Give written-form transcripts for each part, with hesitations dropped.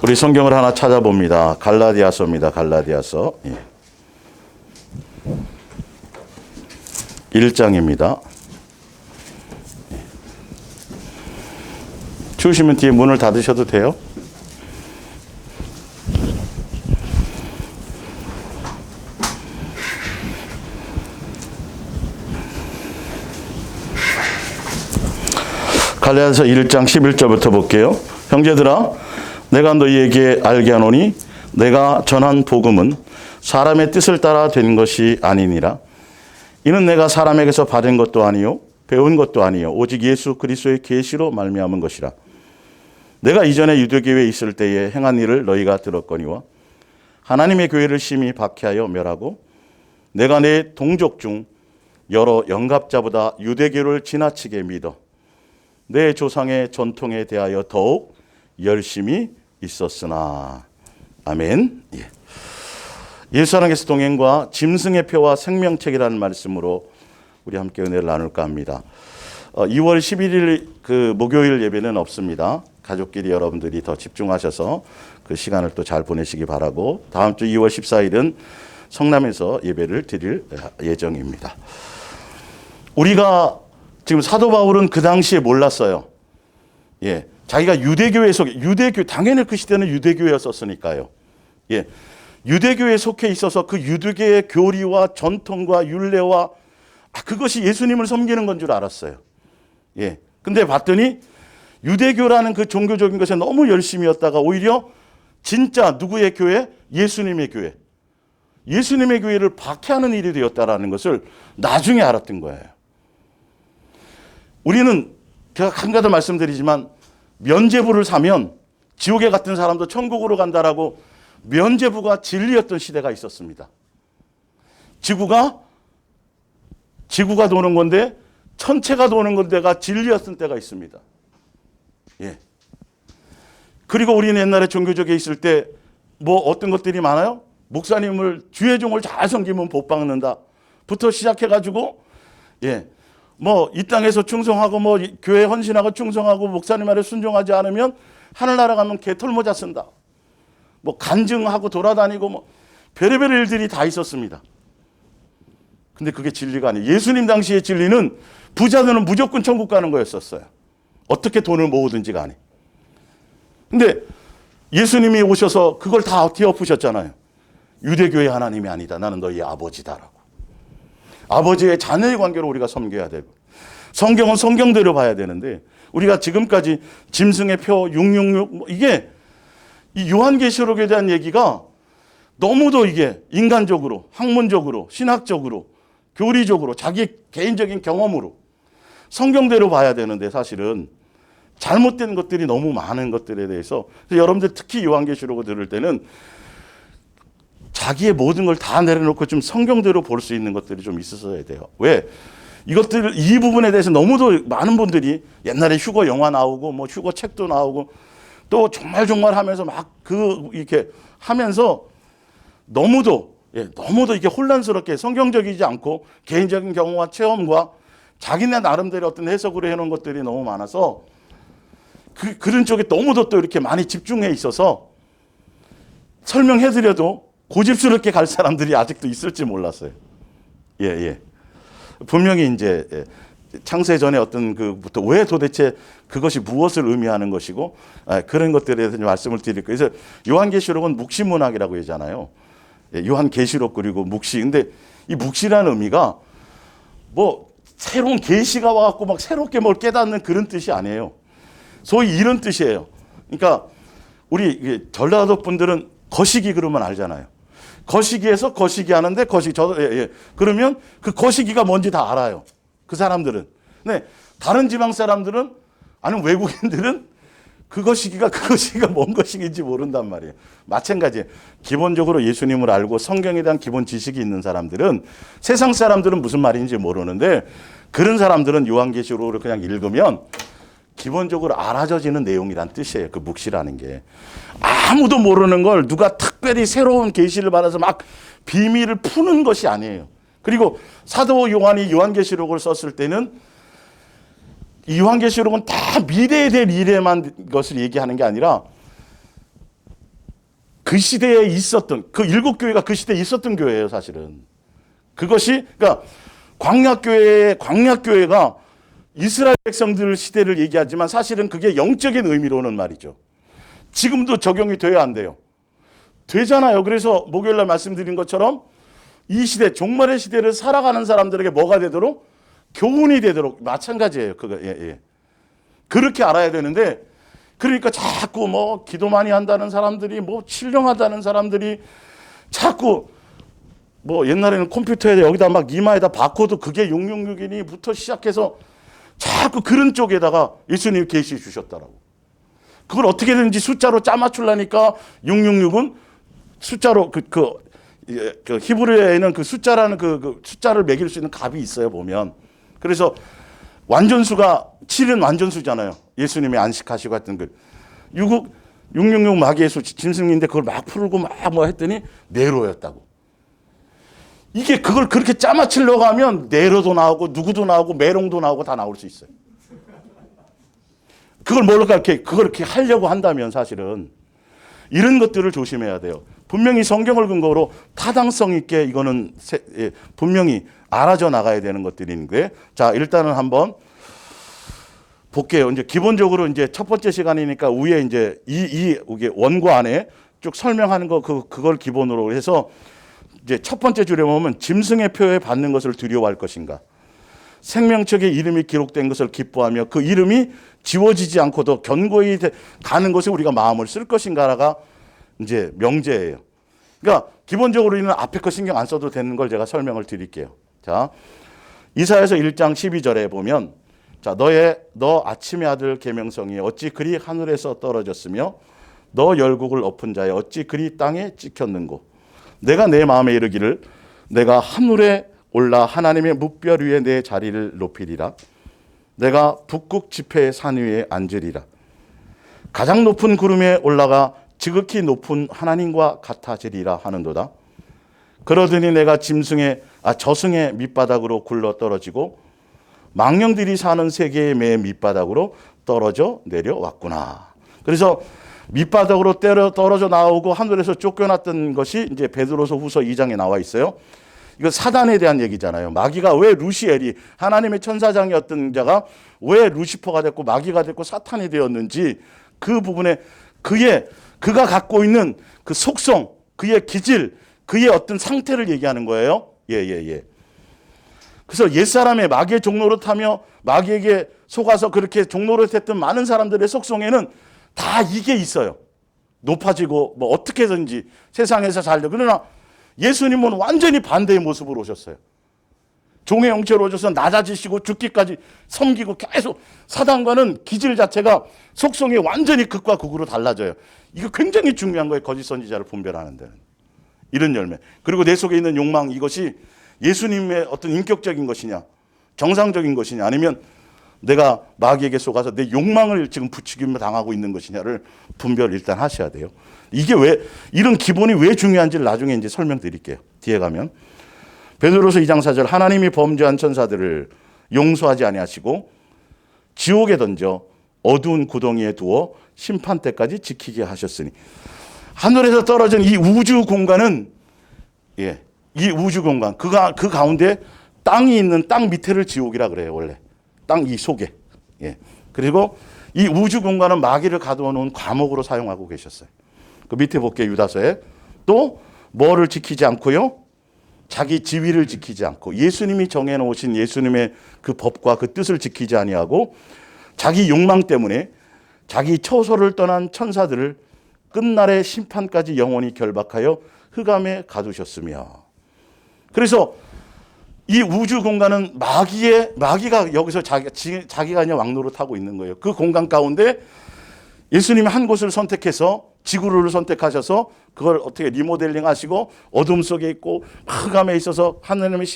우리 성경을 하나 찾아봅니다. 갈라디아서입니다. 갈라디아서 1장입니다. 추우시면 뒤에 문을 닫으셔도 돼요. 갈라디아서 1장 11절부터 볼게요. 형제들아, 내가 너희에게 알게 하노니 내가 전한 복음은 사람의 뜻을 따라 된 것이 아니니라. 이는 내가 사람에게서 받은 것도 아니요 배운 것도 아니요 오직 예수 그리스도의 계시로 말미암은 것이라. 내가 이전에 유대교회에 있을 때에 행한 일을 너희가 들었거니와 하나님의 교회를 심히 박해하여 멸하고 내가 내 동족 중 여러 영갑자보다 유대교를 지나치게 믿어 내 조상의 전통에 대하여 더욱 열심히 있었으나. 아멘. 예수 안에서 동행과 짐승의 표와 생명책이라는 말씀으로 우리 함께 은혜를 나눌까 합니다. 2월 11일 그 목요일 예배는 없습니다. 가족끼리 여러분들이 더 집중하셔서 그 시간을 또 잘 보내시기 바라고, 다음 주 2월 14일은 성남에서 예배를 드릴 예정입니다. 우리가 지금 사도 바울은 그 당시에 몰랐어요. 자기가 유대교회에 속해, 당연히 그 시대는 유대교회였었으니까요. 유대교회에 속해 있어서 그 유대교의 교리와 전통과 율례와 그것이 예수님을 섬기는 건 줄 알았어요. 근데 봤더니 유대교라는 그 종교적인 것에 너무 열심이었다가 오히려 진짜 누구의 교회? 예수님의 교회. 예수님의 교회를 박해하는 일이 되었다라는 것을 나중에 알았던 거예요. 우리는 제가 한가지 말씀드리지만 면죄부를 사면 지옥에 갔던 사람도 천국으로 간다라고 면죄부가 진리였던 시대가 있었습니다. 지구가 도는 건데 천체가 도는 건데가 진리였던 때가 있습니다. 그리고 우리는 옛날에 종교적에 있을 때 뭐 어떤 것들이 많아요? 목사님을 주의 종을 잘 섬기면 복 받는다 부터 시작해가지고 뭐 이 땅에서 충성하고 뭐 교회 헌신하고 충성하고 목사님 말에 순종하지 않으면 하늘나라 가면 개털모자 쓴다. 뭐 간증하고 돌아다니고 뭐 별의별 일들이 다 있었습니다. 근데 그게 진리가 아니에요. 예수님 당시의 진리는 부자들은 무조건 천국 가는 거였었어요. 어떻게 돈을 모으든지 간에. 근데 예수님이 오셔서 그걸 다 뒤엎으셨잖아요. 유대교의 하나님이 아니다. 나는 너희 아버지다라고. 아버지의 자녀의 관계로 우리가 섬겨야 되고, 성경은 성경대로 봐야 되는데 우리가 지금까지 짐승의 표 666 이게 이 요한계시록에 대한 얘기가 너무도 이게 인간적으로, 학문적으로, 신학적으로, 교리적으로, 자기 개인적인 경험으로 성경대로 봐야 되는데 사실은 잘못된 것들이 너무 많은 것들에 대해서 여러분들 특히 요한계시록을 들을 때는 자기의 모든 걸 다 내려놓고 좀 성경대로 볼 수 있는 것들이 좀 있어야 돼요. 왜? 이 부분에 대해서 너무도 많은 분들이 옛날에 휴거 영화 나오고 뭐 휴거 책도 나오고 또 정말 하면서 막 이렇게 하면서 너무도 이게 혼란스럽게 성경적이지 않고 개인적인 경험과 체험과 자기네 나름대로 어떤 해석으로 해놓은 것들이 너무 많아서 그런 쪽에 너무도 또 이렇게 많이 집중해 있어서 설명해드려도 고집스럽게 갈 사람들이 아직도 있을지 몰랐어요. 분명히 이제 창세 전에 어떤 그부터 왜 도대체 그것이 무엇을 의미하는 것이고 그런 것들에 대해서 말씀을 드릴 거예요. 그래서 요한계시록은 묵시문학이라고 하잖아요. 요한계시록 그리고 묵시. 근데 이 묵시라는 의미가 뭐 새로운 계시가 와갖고 막 새롭게 뭘 깨닫는 그런 뜻이 아니에요. 소위 이런 뜻이에요. 그러니까 우리 전라도 분들은 거시기 그러면 알잖아요. 거시기에서 거시기 하는데 그러면 그 거시기가 뭔지 다 알아요. 그 사람들은. 근데 다른 지방 사람들은 아니면 외국인들은 그것이기가 뭔 것인지 모른단 말이에요. 마찬가지예요. 기본적으로 예수님을 알고 성경에 대한 기본 지식이 있는 사람들은 세상 사람들은 무슨 말인지 모르는데 그런 사람들은 요한계시록을 그냥 읽으면 기본적으로 알아져지는 내용이란 뜻이에요. 그 묵시라는 게. 아무도 모르는 걸 누가 특별히 새로운 계시를 받아서 막 비밀을 푸는 것이 아니에요. 그리고 사도 요한이 요한계시록을 썼을 때는 이 요한계시록은 다 미래에 대한 일에만 것을 얘기하는 게 아니라 그 시대에 있었던, 그 일곱 교회가 그 시대에 있었던 교회예요, 사실은. 그것이, 그러니까 광약교회가 이스라엘 백성들 시대를 얘기하지만 사실은 그게 영적인 의미로는 말이죠. 지금도 적용이 돼야 안 돼요. 되잖아요. 그래서 목요일날 말씀드린 것처럼 이 시대, 종말의 시대를 살아가는 사람들에게 뭐가 되도록? 교훈이 되도록. 마찬가지예요. 그거, 예, 예. 그렇게 알아야 되는데, 그러니까 자꾸 뭐 기도 많이 한다는 사람들이, 뭐 신령하다는 사람들이 자꾸 뭐 옛날에는 컴퓨터에 여기다 막 이마에다 바코드 그게 666이니부터 시작해서 자꾸 그런 쪽에다가 예수님이 계시 주셨다라고. 그걸 어떻게든지 숫자로 짜맞추려니까 666은 숫자로 그 히브리어에는 그 숫자라는 그 숫자를 매길 수 있는 값이 있어요, 보면. 그래서 완전수가 7은 완전수잖아요. 예수님이 안식하시고 했던 그 666 마귀의 수 짐승인데 그걸 막 풀고 막 뭐 했더니 네로였다고. 이게 그걸 그렇게 짜맞추려고 하면 네로도 나오고 누구도 나오고 메롱도 나오고 다 나올 수 있어요. 그걸 그렇게 하려고 한다면 사실은 이런 것들을 조심해야 돼요. 분명히 성경을 근거로 타당성 있게 이거는 분명히 알아져 나가야 되는 것들인데, 자, 일단은 한번 볼게요. 이제 기본적으로 이제 첫 번째 시간이니까 위에 이제 이게 원고 안에 쭉 설명하는 거 그걸 기본으로 해서 이제 첫 번째 줄에 보면 짐승의 표에 받는 것을 두려워할 것인가? 생명책에 이름이 기록된 것을 기뻐하며 그 이름이 지워지지 않고도 견고히 가는 것에 우리가 마음을 쓸 것인가가 이제 명제예요. 그러니까 기본적으로 이는 앞에 거 신경 안 써도 되는 걸 제가 설명을 드릴게요. 자, 이사야서 1장 12절에 보면, 자, 너 아침의 아들 계명성이 어찌 그리 하늘에서 떨어졌으며 너 열국을 엎은 자여 어찌 그리 땅에 찍혔는고. 내가 내 마음에 이르기를 내가 하늘에 올라 하나님의 뭇별 위에 내 자리를 높이리라. 내가 북극 지폐의 산 위에 앉으리라. 가장 높은 구름에 올라가 지극히 높은 하나님과 같아지리라 하는도다. 그러더니 내가 저승의 밑바닥으로 굴러 떨어지고 망령들이 사는 세계의 매 밑바닥으로 떨어져 내려왔구나. 그래서 밑바닥으로 떨어져 나오고 하늘에서 쫓겨났던 것이 이제 베드로서 후서 2장에 나와 있어요. 이거 사단에 대한 얘기잖아요. 마귀가 왜 루시엘이 하나님의 천사장이었던 자가 왜 루시퍼가 됐고 마귀가 됐고 사탄이 되었는지 그 부분에 그가 갖고 있는 그 속성, 그의 기질, 그의 어떤 상태를 얘기하는 거예요. 예. 그래서 옛사람의 마귀의 종노릇하며 마귀에게 속아서 그렇게 종노릇했던 많은 사람들의 속성에는 다 이게 있어요. 높아지고 뭐 어떻게든지 세상에서 살려. 그러나 예수님은 완전히 반대의 모습으로 오셨어요. 종의 형체로 오셔서 낮아지시고 죽기까지 섬기고 계속 사단과는 기질 자체가 속성이 완전히 극과 극으로 달라져요. 이거 굉장히 중요한 거예요. 거짓 선지자를 분별하는 데는. 이런 열매. 그리고 내 속에 있는 욕망, 이것이 예수님의 어떤 인격적인 것이냐, 정상적인 것이냐, 아니면 내가 마귀에게 속아서 내 욕망을 지금 부추김을 당하고 있는 것이냐를 분별을 일단 하셔야 돼요. 이게 이런 기본이 왜 중요한지를 나중에 이제 설명드릴게요. 뒤에 가면. 베드로서 2장 4절, 하나님이 범죄한 천사들을 용서하지 아니하시고 지옥에 던져 어두운 구덩이에 두어 심판 때까지 지키게 하셨으니. 하늘에서 떨어진 이 우주 공간은, 이 우주 공간, 그 가운데 땅이 있는 땅 밑에를 지옥이라 그래요, 원래. 땅 이 속에. 그리고 이 우주 공간은 마귀를 가두어 놓은 감옥으로 사용하고 계셨어요. 그 밑에 볼게요, 유다서에. 또 뭐를 지키지 않고요? 자기 지위를 지키지 않고 예수님이 정해놓으신 예수님의 그 법과 그 뜻을 지키지 아니하고 자기 욕망 때문에 자기 처소를 떠난 천사들을 끝날의 심판까지 영원히 결박하여 흑암에 가두셨으며. 그래서 이 우주 공간은 마귀가 여기서 자기가 그냥 왕노릇하고 있는 거예요. 그 공간 가운데 예수님이 한 곳을 선택해서 지구를 선택하셔서 그걸 어떻게 리모델링 하시고 어둠 속에 있고 흑암에 있어서 하나님의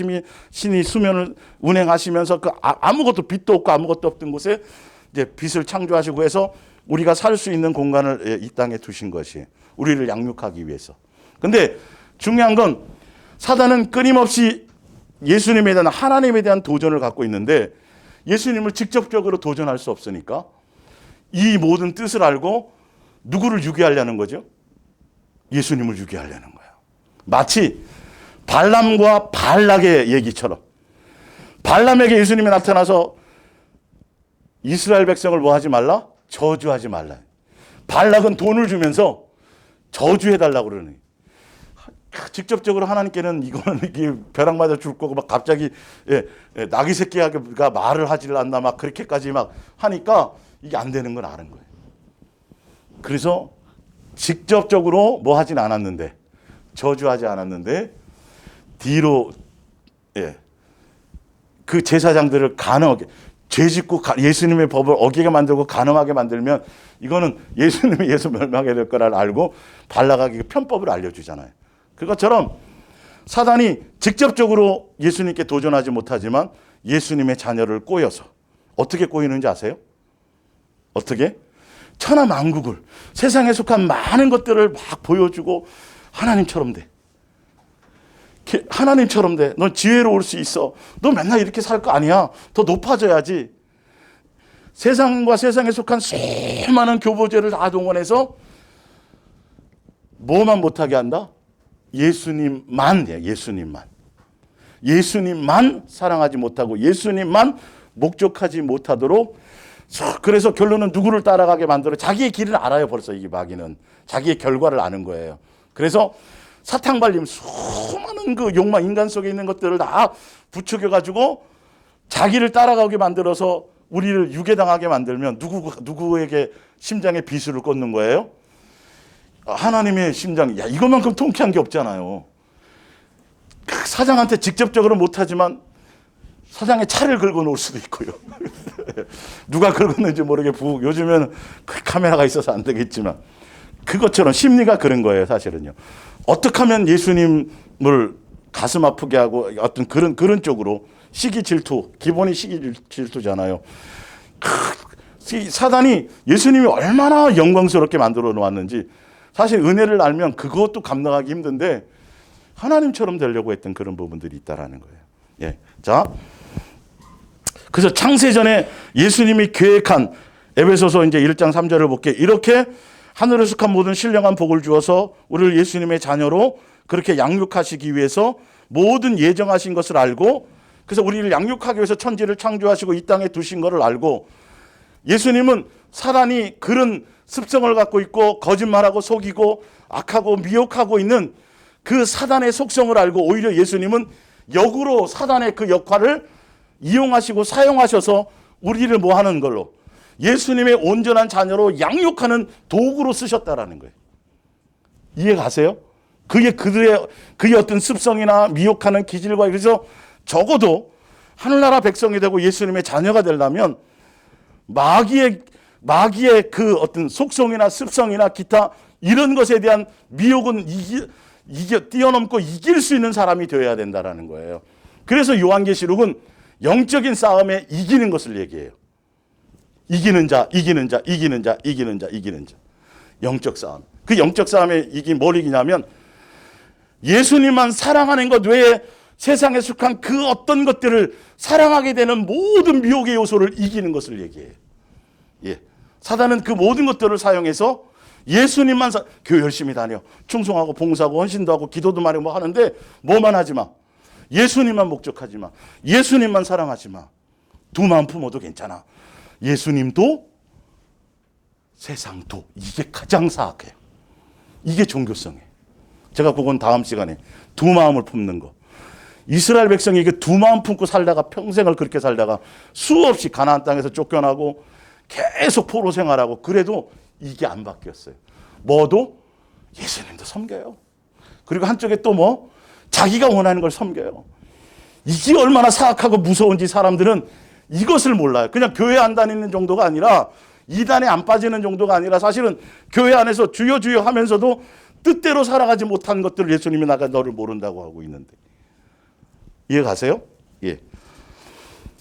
신이 수면을 운행하시면서 그 아무것도 빛도 없고 아무것도 없던 곳에 이제 빛을 창조하시고 해서 우리가 살 수 있는 공간을 이 땅에 두신 것이 우리를 양육하기 위해서. 근데 중요한 건 사단은 끊임없이 예수님에 대한 하나님에 대한 도전을 갖고 있는데 예수님을 직접적으로 도전할 수 없으니까 이 모든 뜻을 알고 누구를 유괴하려는 거죠? 예수님을 유괴하려는 거예요. 마치 발람과 발락의 얘기처럼 발람에게 예수님이 나타나서 이스라엘 백성을 뭐 하지 말라? 저주하지 말라. 발락은 돈을 주면서 저주해달라고 그러네. 직접적으로 하나님께는 이거는 이게 벼락 맞아 줄 거고 막 갑자기 나귀 새끼가 말을 하질 않나 막 그렇게까지 막 하니까 이게 안 되는 건 아는 거예요. 그래서 직접적으로 뭐 하진 않았는데 저주하지 않았는데 뒤로 그 제사장들을 간음하게 죄짓고 예수님의 법을 어기게 만들고 간음하게 만들면 이거는 예수님이 예수 멸망하게 될 거를 알고 발락에게 편법을 알려주잖아요. 그것처럼 사단이 직접적으로 예수님께 도전하지 못하지만 예수님의 자녀를 꼬여서 어떻게 꼬이는지 아세요? 어떻게? 천하만국을 세상에 속한 많은 것들을 막 보여주고 하나님처럼 돼. 하나님처럼 돼. 넌 지혜로울 수 있어. 너 맨날 이렇게 살 거 아니야. 더 높아져야지. 세상과 세상에 속한 수많은 교보제를 다 동원해서 뭐만 못하게 한다? 예수님만 사랑하지 못하고 예수님만 목적하지 못하도록 그래서 결론은 누구를 따라가게 만들어 자기의 길을 알아요. 벌써 이 마귀는 자기의 결과를 아는 거예요. 그래서 사탕 발림 수많은 그 욕망 인간 속에 있는 것들을 다 부추겨 가지고 자기를 따라가게 만들어서 우리를 유괴당하게 만들면 누구에게 심장에 비수를 꽂는 거예요? 하나님의 심장이 이것만큼 통쾌한 게 없잖아요. 사장한테 직접적으로 못하지만 사장의 차를 긁어 놓을 수도 있고요. 누가 긁었는지 모르게 요즘에는 그 카메라가 있어서 안 되겠지만 그것처럼 심리가 그런 거예요. 사실은요. 어떻게 하면 예수님을 가슴 아프게 하고 어떤 그런 쪽으로 시기 질투, 기본이 시기 질투잖아요. 사단이 예수님이 얼마나 영광스럽게 만들어 놓았는지 사실 은혜를 알면 그것도 감당하기 힘든데 하나님처럼 되려고 했던 그런 부분들이 있다라는 거예요. 예. 자, 그래서 창세전에 예수님이 계획한 에베소서 이제 1장 3절을 볼게요. 이렇게 하늘에 속한 모든 신령한 복을 주어서 우리를 예수님의 자녀로 그렇게 양육하시기 위해서 모든 예정하신 것을 알고 그래서 우리를 양육하기 위해서 천지를 창조하시고 이 땅에 두신 것을 알고 예수님은 사단이 그런 습성을 갖고 있고 거짓말하고 속이고 악하고 미혹하고 있는 그 사단의 속성을 알고 오히려 예수님은 역으로 사단의 그 역할을 이용하시고 사용하셔서 우리를 뭐 하는 걸로 예수님의 온전한 자녀로 양육하는 도구로 쓰셨다라는 거예요. 이해 가세요? 그의 어떤 습성이나 미혹하는 기질과 그래서 적어도 하늘나라 백성이 되고 예수님의 자녀가 되려면 마귀의 그 어떤 속성이나 습성이나 기타 이런 것에 대한 미혹은 뛰어넘고 이길 수 있는 사람이 되어야 된다라는 거예요. 그래서 요한계시록은 영적인 싸움에 이기는 것을 얘기해요. 이기는 자. 영적 싸움. 그 영적 싸움에 뭘 이기냐면 예수님만 사랑하는 것 외에 세상에 속한 그 어떤 것들을 사랑하게 되는 모든 미혹의 요소를 이기는 것을 얘기해요. 예. 사단은 그 모든 것들을 사용해서 예수님만 교회 열심히 다녀. 충성하고 봉사하고 헌신도 하고 기도도 많이 뭐 하는데 뭐만 하지 마. 예수님만 목적하지 마. 예수님만 사랑하지 마. 두 마음 품어도 괜찮아. 예수님도 세상도 이게 가장 사악해요. 이게 종교성이에요. 제가 그건 다음 시간에 두 마음을 품는 거. 이스라엘 백성이 이게 두 마음 품고 살다가 평생을 그렇게 살다가 수없이 가나안 땅에서 쫓겨나고 계속 포로 생활하고 그래도 이게 안 바뀌었어요. 뭐도 예수님도 섬겨요. 그리고 한쪽에 또 뭐 자기가 원하는 걸 섬겨요. 이게 얼마나 사악하고 무서운지 사람들은 이것을 몰라요. 그냥 교회 안 다니는 정도가 아니라 이단에 안 빠지는 정도가 아니라 사실은 교회 안에서 주여 주여 하면서도 뜻대로 살아가지 못한 것들을 예수님이 너를 모른다고 하고 있는데 이해 가세요? 예.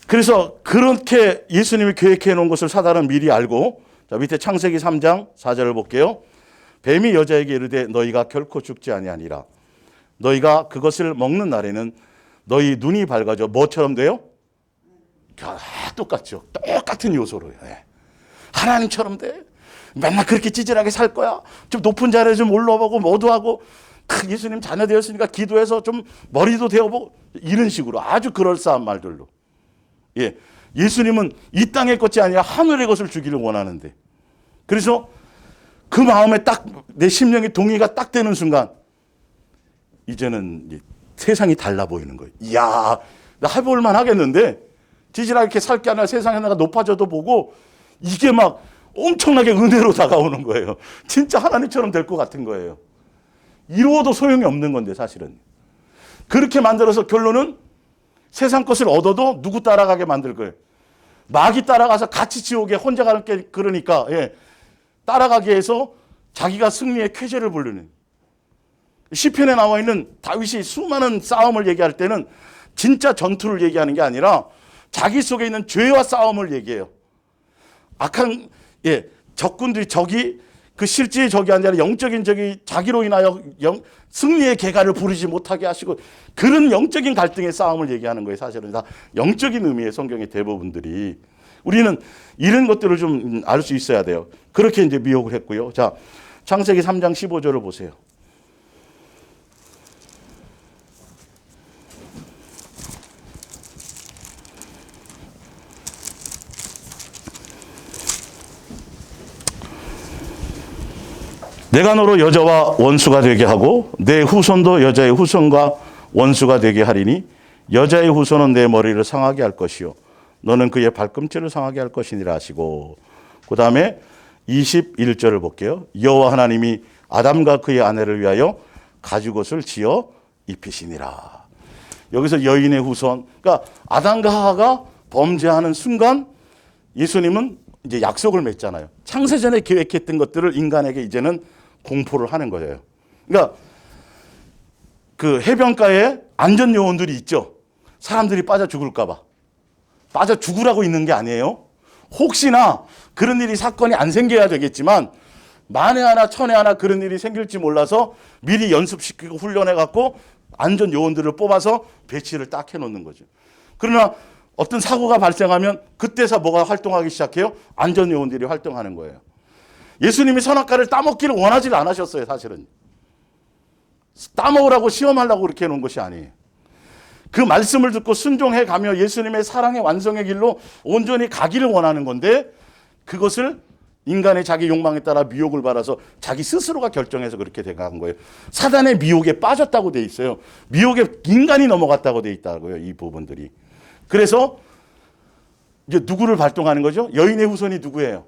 그래서 그렇게 예수님이 계획해 놓은 것을 사단은 미리 알고 자 밑에 창세기 3장 4절을 볼게요. 뱀이 여자에게 이르되 너희가 결코 죽지 아니하니라. 너희가 그것을 먹는 날에는 너희 눈이 밝아져 뭐처럼 돼요? 똑같죠. 똑같은 요소로요. 예. 하나님처럼 돼. 맨날 그렇게 찌질하게 살 거야. 좀 높은 자리에 좀 올라보고 모두 하고 예수님 자녀 되었으니까 기도해서 좀 머리도 대어보고 이런 식으로 아주 그럴싸한 말들로. 예, 예수님은 이 땅의 것이 아니라 하늘의 것을 주기를 원하는데 그래서 그 마음에 딱 내 심령의 동의가 딱 되는 순간 이제는 세상이 달라 보이는 거예요. 이야, 나 해볼만 하겠는데 찌질하게 살 게 아니라 세상에 내가 높아져도 보고 이게 막 엄청나게 은혜로 다가오는 거예요. 진짜 하나님처럼 될 것 같은 거예요. 이루어도 소용이 없는 건데 사실은. 그렇게 만들어서 결론은 세상 것을 얻어도 누구 따라가게 만들 거예요. 마귀 따라가서 같이 지옥에 혼자 가는 게 그러니까 따라가게 해서 자기가 승리의 쾌재를 부르는. 시편에 나와 있는 다윗이 수많은 싸움을 얘기할 때는 진짜 전투를 얘기하는 게 아니라 자기 속에 있는 죄와 싸움을 얘기해요. 악한 적군들이 적이 그 실제의 적이 아니라 영적인 적이 자기로 인하여 승리의 계가를 부르지 못하게 하시고 그런 영적인 갈등의 싸움을 얘기하는 거예요. 사실은 다 영적인 의미의 성경의 대부분들이. 우리는 이런 것들을 좀 알 수 있어야 돼요. 그렇게 이제 미혹을 했고요. 자, 창세기 3장 15절을 보세요. 내가 너로 여자와 원수가 되게 하고 내 후손도 여자의 후손과 원수가 되게 하리니 여자의 후손은 내 머리를 상하게 할 것이요 너는 그의 발꿈치를 상하게 할 것이니라 하시고 그 다음에 21절을 볼게요. 여호와 하나님이 아담과 그의 아내를 위하여 가죽옷을 지어 입히시니라. 여기서 여인의 후손, 그러니까 아담과 하와가 범죄하는 순간 예수님은 이제 약속을 맺잖아요. 창세전에 계획했던 것들을 인간에게 이제는 공포를 하는 거예요. 그러니까 그 해변가에 안전 요원들이 있죠. 사람들이 빠져 죽을까 봐. 빠져 죽으라고 있는 게 아니에요. 혹시나 그런 일이 사건이 안 생겨야 되겠지만 만에 하나 천에 하나 그런 일이 생길지 몰라서 미리 연습시키고 훈련해 갖고 안전 요원들을 뽑아서 배치를 딱 해놓는 거죠. 그러나 어떤 사고가 발생하면 그때서 뭐가 활동하기 시작해요? 안전 요원들이 활동하는 거예요. 예수님이 선악과를 따먹기를 원하지 않으셨어요. 사실은 따먹으라고 시험하려고 그렇게 해놓은 것이 아니에요. 그 말씀을 듣고 순종해 가며 예수님의 사랑의 완성의 길로 온전히 가기를 원하는 건데 그것을 인간의 자기 욕망에 따라 미혹을 받아서 자기 스스로가 결정해서 그렇게 돼간 거예요. 사단의 미혹에 빠졌다고 돼 있어요. 미혹에 인간이 넘어갔다고 돼 있다고요. 이 부분들이. 그래서 이제 누구를 발동하는 거죠? 여인의 후손이 누구예요?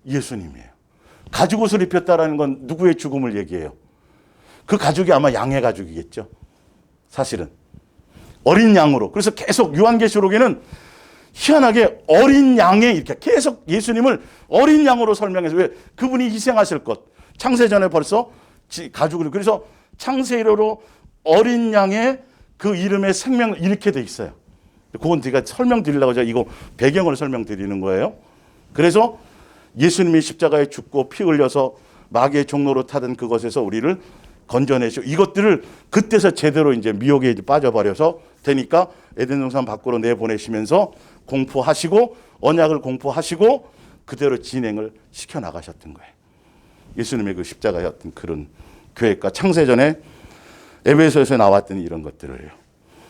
예수님이에요. 가죽옷을 입혔다라는 건 누구의 죽음을 얘기해요? 그 가죽이 아마 양의 가죽이겠죠. 사실은. 어린 양으로. 그래서 계속 요한계시록에는 희한하게 어린 양에 이렇게 계속 예수님을 어린 양으로 설명해서 왜 그분이 희생하실 것. 창세전에 벌써 가죽을. 그래서 창세일어로 어린 양의 그 이름의 생명 이렇게 돼 있어요. 그건 제가 설명드리려고 제가 이거 배경을 설명드리는 거예요. 그래서 예수님이 십자가에 죽고 피 흘려서 마귀의 종로로 타던 그것에서 우리를 건져내시고 이것들을 그때서 제대로 이제 미혹에 빠져버려서 되니까 에덴 동산 밖으로 내보내시면서 공포하시고 언약을 공포하시고 그대로 진행을 시켜 나가셨던 거예요. 예수님의 그 십자가였던 그런 계획과 창세전에 에베소에서 나왔던 이런 것들을요.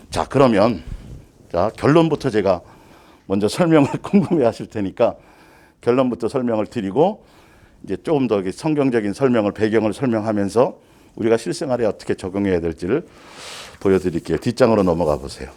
자, 그러면 자, 결론부터 제가 먼저 설명을 궁금해 하실 테니까 결론부터 설명을 드리고 이제 조금 더 성경적인 설명을 배경을 설명하면서 우리가 실생활에 어떻게 적용해야 될지를 보여드릴게요. 뒷장으로 넘어가 보세요.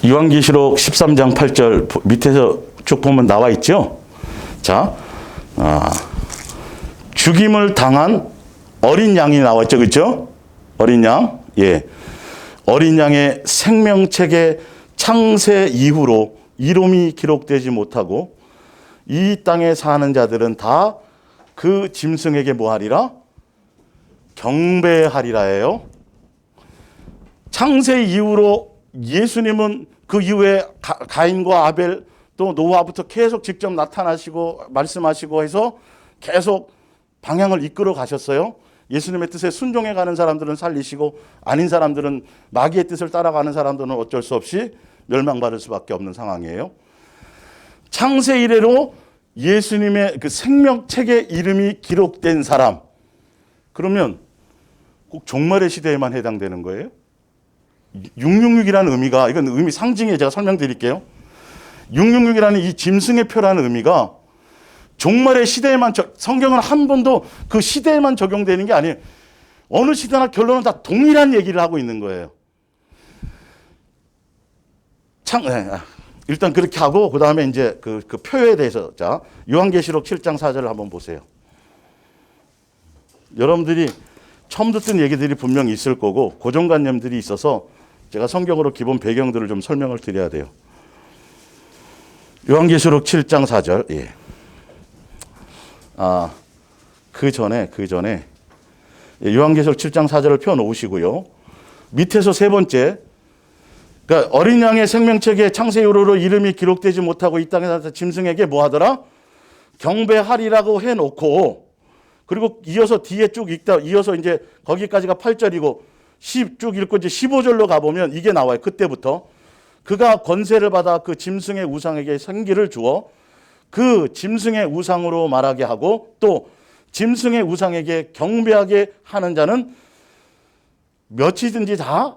요한계시록 13장 8절 밑에서 쭉 보면 나와 있죠. 자, 죽임을 당한 어린 양이 나와 있죠. 그렇죠? 어린 양. 예. 어린 양의 생명책의 창세 이후로 이름이 기록되지 못하고 이 땅에 사는 자들은 다 그 짐승에게 뭐 하리라? 경배하리라예요. 창세 이후로 예수님은 그 이후에 가인과 아벨 또 노아부터 계속 직접 나타나시고 말씀하시고 해서 계속 방향을 이끌어 가셨어요. 예수님의 뜻에 순종해 가는 사람들은 살리시고 아닌 사람들은 마귀의 뜻을 따라가는 사람들은 어쩔 수 없이 멸망받을 수밖에 없는 상황이에요. 창세 이래로 예수님의 그 생명책에 이름이 기록된 사람, 그러면 꼭 종말의 시대에만 해당되는 거예요? 666이라는 의미가, 이건 의미 상징에 제가 설명드릴게요. 666이라는 이 짐승의 표라는 의미가 종말의 시대에만, 성경은 한 번도 그 시대에만 적용되는 게 아니에요. 어느 시대나 결론은 다 동일한 얘기를 하고 있는 거예요. 일단 그렇게 하고, 그 다음에 이제 그 표에 대해서, 자, 요한계시록 7장 4절을 한번 보세요. 여러분들이 처음 듣던 얘기들이 분명히 있을 거고, 고정관념들이 있어서 제가 성경으로 기본 배경들을 좀 설명을 드려야 돼요. 요한계시록 7장 4절, 예. 그 전에 요한계시록 7장 4절을 펴 놓으시고요. 밑에서 세 번째, 그러니까 어린 양의 생명책에 창세 이후로 이름이 기록되지 못하고 이 땅에 나타난 짐승에게 뭐 하더라? 경배하리라고 해 놓고, 그리고 이어서 뒤에 쭉 읽다, 이어서 이제 거기까지가 8절이고 쭉 읽고 이제 15절로 가보면 이게 나와요. 그때부터 그가 권세를 받아 그 짐승의 우상에게 생기를 주어 그 짐승의 우상으로 말하게 하고, 또 짐승의 우상에게 경배하게 하는 자는 몇이든지 다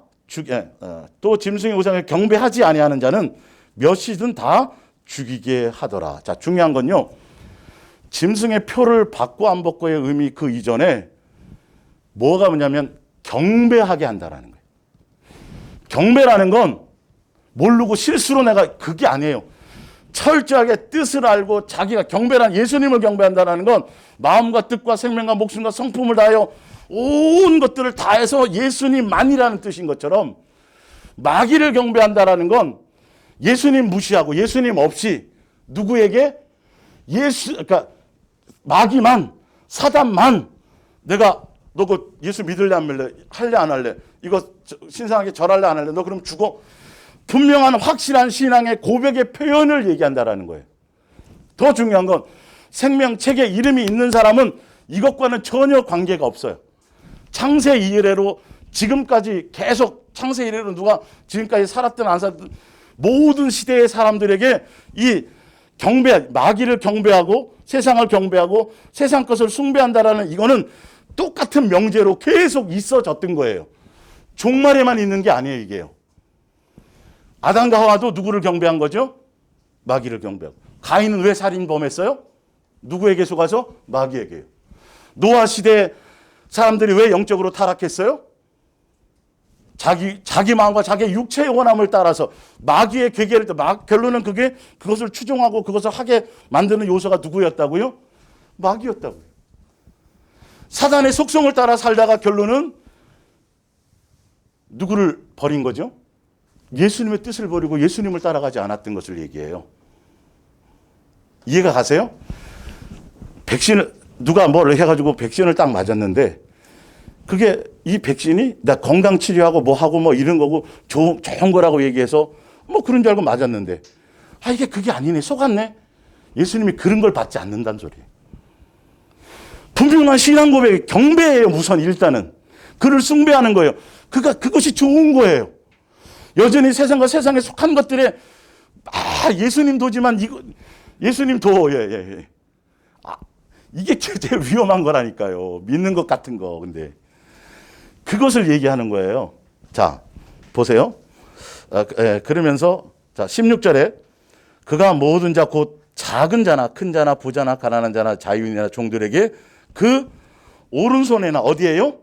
또 짐승의 우상에 경배하지 아니하는 자는 몇이든 다 죽이게 하더라. 자, 중요한 건요, 짐승의 표를 받고 안 받고의 의미 그 이전에 뭐가 뭐냐면 경배하게 한다라는 거예요. 경배라는 건 모르고 실수로 내가, 그게 아니에요. 철저하게 뜻을 알고 자기가 경배란, 예수님을 경배한다는 건 마음과 뜻과 생명과 목숨과 성품을 다하여 온 것들을 다해서 예수님만이라는 뜻인 것처럼, 마귀를 경배한다는 건 예수님 무시하고 예수님 없이 누구에게 그러니까 마귀만, 사단만, 내가 너 그 예수 믿을래 안 믿을래, 할래 안 할래, 이거 신상하게 절할래 안 할래, 너 그럼 죽어, 분명한 확실한 신앙의 고백의 표현을 얘기한다라는 거예요. 더 중요한 건 생명책에 이름이 있는 사람은 이것과는 전혀 관계가 없어요. 창세 이래로 지금까지 계속, 창세 이래로 누가 지금까지 살았든 안 살았든 모든 시대의 사람들에게 이 마귀를 경배하고 세상을 경배하고 세상 것을 숭배한다라는, 이거는 똑같은 명제로 계속 있어졌던 거예요. 종말에만 있는 게 아니에요, 이게요. 아담과 하와도 누구를 경배한 거죠? 마귀를 경배하고. 가인은 왜 살인범했어요? 누구에게 속아서? 마귀에게요. 노아 시대 사람들이 왜 영적으로 타락했어요? 자기 마음과 자기 육체의 원함을 따라서 마귀의 괴계를, 결론은 그것을 추종하고 그것을 하게 만드는 요소가 누구였다고요? 마귀였다고요. 사단의 속성을 따라 살다가 결론은 누구를 버린 거죠? 예수님의 뜻을 버리고 예수님을 따라가지 않았던 것을 얘기해요. 이해가 가세요? 누가 뭘 해가지고 백신을 딱 맞았는데, 그게 이 백신이 나 건강 치료하고 뭐 하고 뭐 이런 거고 좋은 거라고 얘기해서 뭐 그런 줄 알고 맞았는데, 이게 그게 아니네, 속았네. 예수님이 그런 걸 받지 않는다는 소리예요. 분명한 신앙 고백, 경배예요. 우선 일단은 그를 숭배하는 거예요. 그것이 좋은 거예요. 여전히 세상과 세상에 속한 것들에 예수님 도지만 예수님 도 이게 제일 위험한 거라니까요. 믿는 것 같은 거. 근데 그것을 얘기하는 거예요. 자, 보세요. 그러면서 자, 16절에 그가 모든 자 곧 작은 자나 큰 자나 부자나 가난한 자나 자유인이나 종들에게 그 오른손에나 어디에요?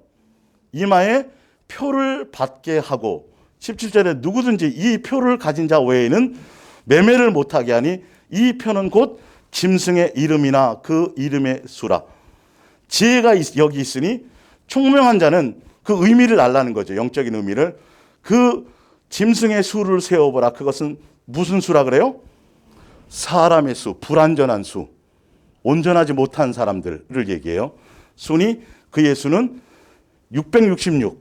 이마에 표를 받게 하고, 17절에 누구든지 이 표를 가진 자 외에는 매매를 못하게 하니 이 표는 곧 짐승의 이름이나 그 이름의 수라. 지혜가 여기 있으니 총명한 자는 그 의미를 알라는 거죠. 영적인 의미를. 그 짐승의 수를 세어보라. 그것은 무슨 수라 그래요? 사람의 수, 불완전한 수, 온전하지 못한 사람들을 얘기해요. 수니, 그의 수는 666,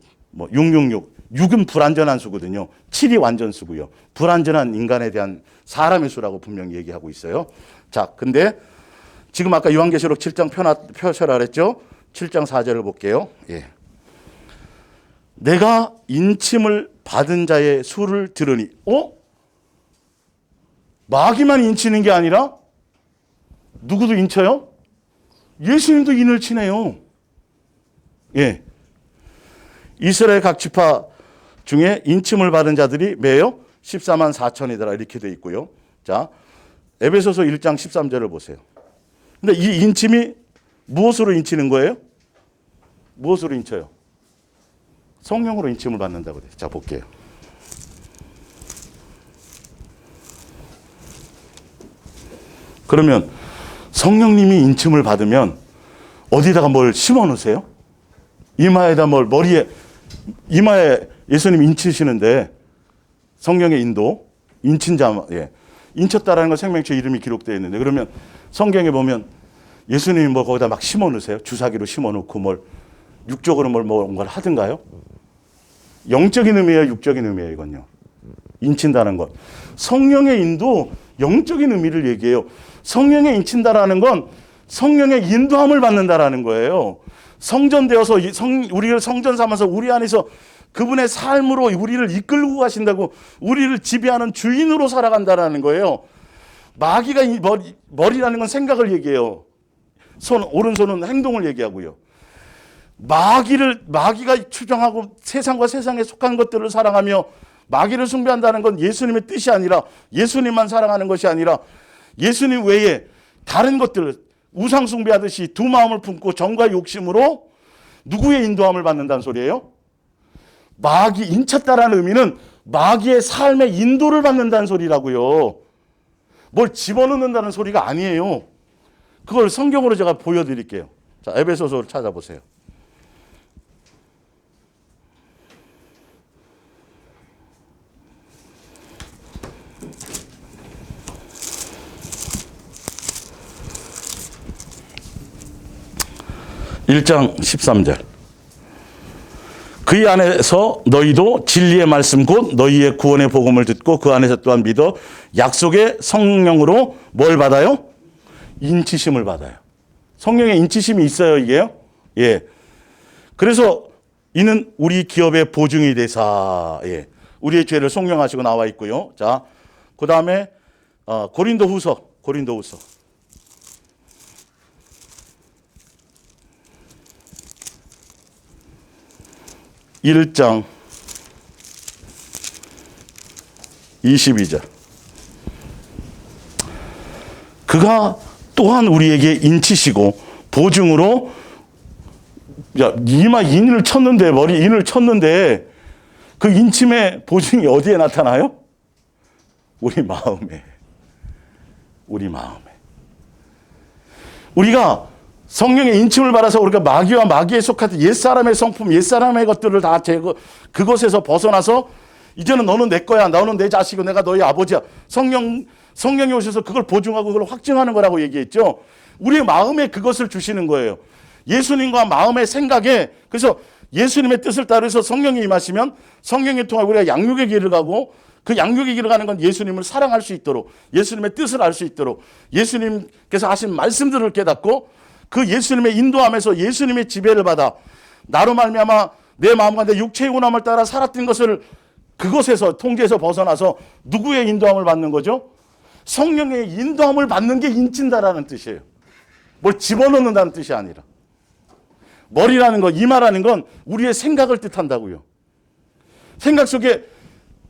666. 6은 불완전한 수거든요. 7이 완전 수고요. 불완전한 인간에 대한 사람의 수라고 분명히 얘기하고 있어요. 자, 근데 지금 아까 요한계시록 7장 펴셔라 그랬죠? 7장 4절을 볼게요. 예. 내가 인침을 받은 자의 수를 들으니, 마귀만 인치는 게 아니라 누구도 인쳐요? 예수님도 인을 치네요. 예. 이스라엘 각 지파 중에 인침을 받은 자들이 매요 14만 4천이더라 이렇게 되어 있고요. 자, 에베소서 1장 13절을 보세요. 근데 이 인침이 무엇으로 인치는 거예요? 무엇으로 인쳐요? 성령으로 인침을 받는다고 돼요. 자, 볼게요. 그러면 성령님이 인침을 받으면 어디다가 뭘 심어 놓으세요? 이마에다 머리에, 이마에 예수님 인치시는데 성령의 인도, 인친 자, 예. 인쳤다라는 건 생명체 이름이 기록되어 있는데, 그러면 성경에 보면 예수님이 거기다 막 심어 놓으세요? 주사기로 심어 놓고 육적으로 뭔가를 하든가요? 영적인 의미예요, 육적인 의미예요, 이건요. 인친다는 것. 성령의 인도, 영적인 의미를 얘기해요. 성령에 인친다라는 건 성령의 인도함을 받는다라는 거예요. 성전되어서 우리를 성전 삼아서 우리 안에서 그분의 삶으로 우리를 이끌고 가신다고, 우리를 지배하는 주인으로 살아간다라는 거예요. 마귀가 머리라는 건 생각을 얘기해요. 오른손은 행동을 얘기하고요. 마귀가 추정하고 세상과 세상에 속한 것들을 사랑하며 마귀를 숭배한다는 건 예수님의 뜻이 아니라, 예수님만 사랑하는 것이 아니라 예수님 외에 다른 것들, 우상 숭배하듯이 두 마음을 품고 정과 욕심으로 누구의 인도함을 받는다는 소리예요? 인쳤다라는 의미는 마귀의 삶의 인도를 받는다는 소리라고요. 뭘 집어넣는다는 소리가 아니에요. 그걸 성경으로 제가 보여드릴게요. 자, 에베소서를 찾아보세요. (1장 13절) 그의 안에서 너희도 진리의 말씀 곧 너희의 구원의 복음을 듣고 그 안에서 또한 믿어 약속의 성령으로 뭘 받아요? 인치심을 받아요. 성령의 인치심이 있어요, 이게요? 예. 그래서 이는 우리 기업의 보증이 되사, 예. 우리의 죄를 속량하시고 나와 있고요. 자, 그 다음에 고린도후서 1장 22절. 그가 또한 우리에게 인치시고 보증으로, 이마 인을 쳤는데, 머리 인을 쳤는데 그 인침의 보증이 어디에 나타나요? 우리 마음에. 우리가 성령의 인침을 받아서 우리가 마귀와 마귀에 속한 옛사람의 성품, 옛사람의 것들을 다 그것에서 벗어나서 이제는 너는 내 거야, 너는 내 자식이고 내가 너희 아버지야. 성령이 오셔서 그걸 보증하고 그걸 확증하는 거라고 얘기했죠. 우리의 마음에 그것을 주시는 거예요. 예수님과 마음의 생각에. 그래서 예수님의 뜻을 따라서 성령이 임하시면 성령을 통해 우리가 양육의 길을 가고, 그 양육의 길을 가는 건 예수님을 사랑할 수 있도록, 예수님의 뜻을 알 수 있도록, 예수님께서 하신 말씀들을 깨닫고 그 예수님의 인도함에서 예수님의 지배를 받아 나로 말미암아 내 마음과 내 육체의 원함을 따라 살았던 것을, 그것에서 통제에서 벗어나서 누구의 인도함을 받는 거죠? 성령의 인도함을 받는 게 인친다라는 뜻이에요. 뭘 집어넣는다는 뜻이 아니라. 머리라는 것, 이마라는 건 우리의 생각을 뜻한다고요. 생각 속에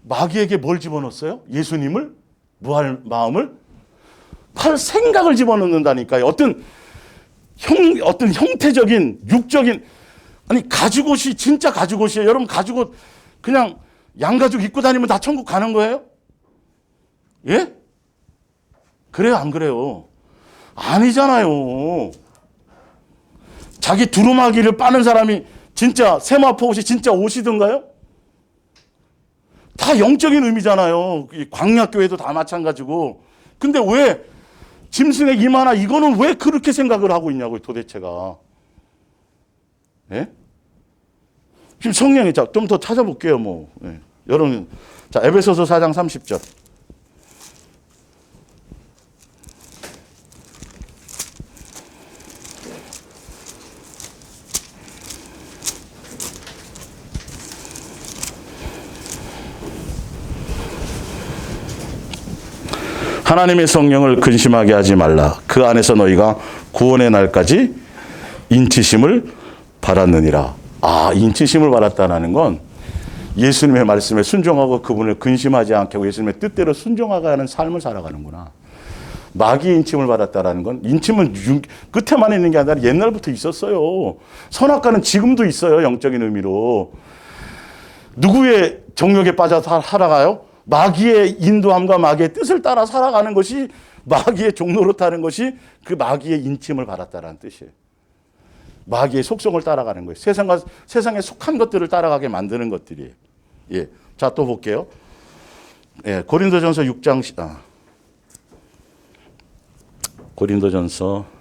마귀에게 뭘 집어넣었어요? 예수님을? 무할 마음을? 생각을 집어넣는다니까요. 어떤 형태적인, 육적인, 가죽옷이 진짜 가죽옷이에요. 여러분, 가죽옷 그냥 양가죽 입고 다니면 다 천국 가는 거예요? 예? 그래요, 안 그래요? 아니잖아요. 자기 두루마기를 빠는 사람이 진짜 세마포 옷이 진짜 옷이던가요? 다 영적인 의미잖아요. 광야교회도 다 마찬가지고. 근데 왜 짐승의 이마나 이거는 왜 그렇게 생각을 하고 있냐고요, 도대체가. 예? 지금 성령이, 좀 더 찾아볼게요, 예. 여러분, 자, 에베소서 4장 30절. 하나님의 성령을 근심하게 하지 말라. 그 안에서 너희가 구원의 날까지 인치심을 받았느니라. 인치심을 받았다는 건 예수님의 말씀에 순종하고 그분을 근심하지 않게 하고 예수님의 뜻대로 순종하는 삶을 살아가는구나. 마귀의 인침을 받았다는 건, 인침은 끝에만 있는 게 아니라 옛날부터 있었어요. 선악과는 지금도 있어요. 영적인 의미로. 누구의 정욕에 빠져 살아가요? 마귀의 인도함과 마귀의 뜻을 따라 살아가는 것이, 마귀의 종로로 타는 것이 그 마귀의 인침을 받았다는 뜻이에요. 마귀의 속성을 따라가는 거예요. 세상에 속한 것들을 따라가게 만드는 것들이에요. 예. 자, 또 볼게요. 예, 고린도전서 6장, 고린도전서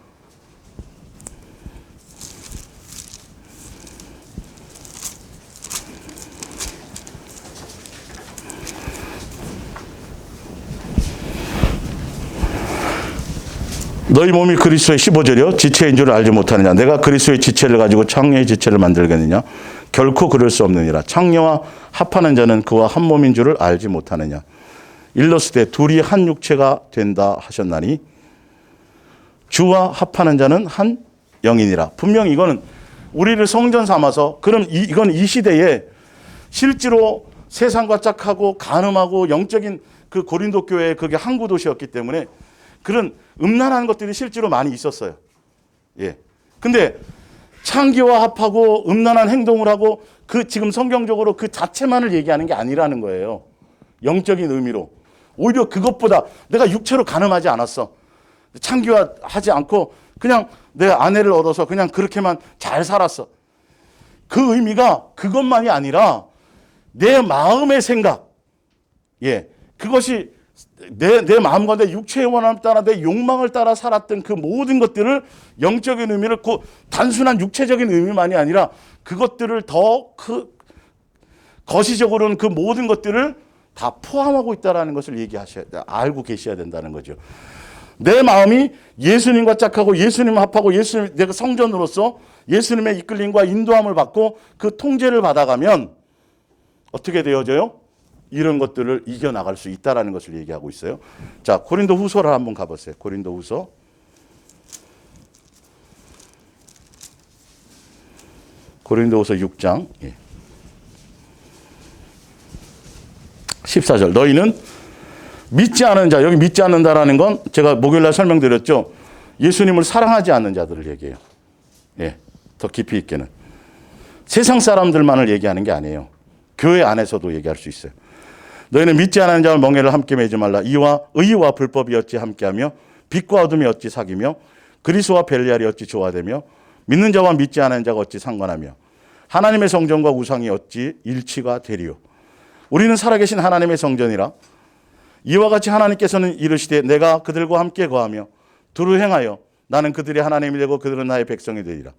'너희 몸이 그리스도의 15절이요 지체인 줄 알지 못하느냐. 내가 그리스도의 지체를 가지고 창녀의 지체를 만들겠느냐. 결코 그럴 수 없느니라. 창녀와 합하는 자는 그와 한 몸인 줄을 알지 못하느냐. 일러스되 둘이 한 육체가 된다 하셨나니 주와 합하는 자는 한 영이니라.' 분명히 이거는 우리를 성전 삼아서, 그럼 이건 이 시대에 실제로 세상과 짝하고 간음하고 영적인 그 고린도 교회의 그게 항구 도시였기 때문에 그런 음란한 것들이 실제로 많이 있었어요. 예. 근데 창기와 합하고 음란한 행동을 하고 그 지금 성경적으로 그 자체만을 얘기하는 게 아니라는 거예요. 영적인 의미로. 오히려 그것보다 내가 육체로 간음하지 않았어. 창기와 하지 않고 그냥 내 아내를 얻어서 그냥 그렇게만 잘 살았어. 그 의미가 그것만이 아니라 내 마음의 생각. 예. 그것이 내 마음과 내 육체의 원함을 따라 내 욕망을 따라 살았던 그 모든 것들을, 영적인 의미를, 그 단순한 육체적인 의미만이 아니라 그것들을 더 거시적으로는 그 모든 것들을 다 포함하고 있다는 것을 알고 계셔야 된다는 거죠. 내 마음이 예수님과 짝하고 예수님 합하고 예수님, 내가 성전으로서 예수님의 이끌림과 인도함을 받고 그 통제를 받아가면 어떻게 되어져요? 이런 것들을 이겨나갈 수 있다는 것을 얘기하고 있어요. 자, 고린도 후서를 한번 가보세요. 고린도 후서. 고린도 후서 6장. 14절. 너희는 믿지 않은 자, 여기 믿지 않는다라는 건 제가 목요일날 설명드렸죠. 예수님을 사랑하지 않는 자들을 얘기해요. 예, 더 깊이 있게는. 세상 사람들만을 얘기하는 게 아니에요. 교회 안에서도 얘기할 수 있어요. 너희는 믿지 않는 자와 멍에를 함께 매지 말라. 이와 의와 불법이 어찌 함께하며 빛과 어둠이 어찌 사귀며 그리스도와 벨리알이 어찌 조화되며 믿는 자와 믿지 않는 자가 어찌 상관하며 하나님의 성전과 우상이 어찌 일치가 되리요. 우리는 살아계신 하나님의 성전이라. 이와 같이 하나님께서는 이르시되 내가 그들과 함께 거하며 두루 행하여 나는 그들의 하나님이 되고 그들은 나의 백성이 되리라.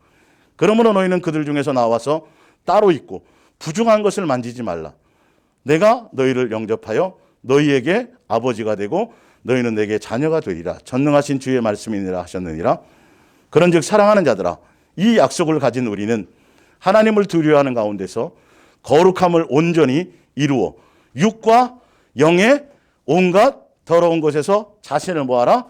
그러므로 너희는 그들 중에서 나와서 따로 있고 부중한 것을 만지지 말라. 내가 너희를 영접하여 너희에게 아버지가 되고 너희는 내게 자녀가 되리라. 전능하신 주의 말씀이니라 하셨느니라. 그런즉 사랑하는 자들아, 이 약속을 가진 우리는 하나님을 두려워하는 가운데서 거룩함을 온전히 이루어 육과 영의 온갖 더러운 것에서 자신을 뭐하라?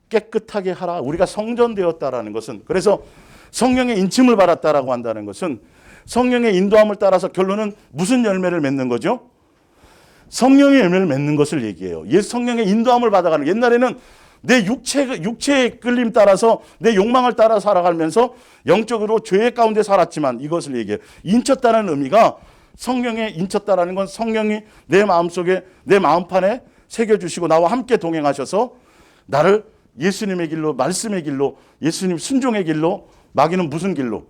깨끗하게 하라. 우리가 성전되었다라는 것은, 그래서 성령의 인침을 받았다라고 한다는 것은 성령의 인도함을 따라서 결론은 무슨 열매를 맺는 거죠? 성령의 열매를 맺는 것을 얘기해요. 성령의 인도함을 받아가는. 옛날에는 내 육체의 끌림 따라서 내 욕망을 따라 살아가면서 영적으로 죄 가운데 살았지만 이것을 얘기해요. 인쳤다는 의미가, 성령에 인쳤다라는 건 성령이 내 마음속에, 내 마음판에 새겨주시고 나와 함께 동행하셔서 나를 예수님의 길로, 말씀의 길로, 예수님 순종의 길로, 마귀는 무슨 길로?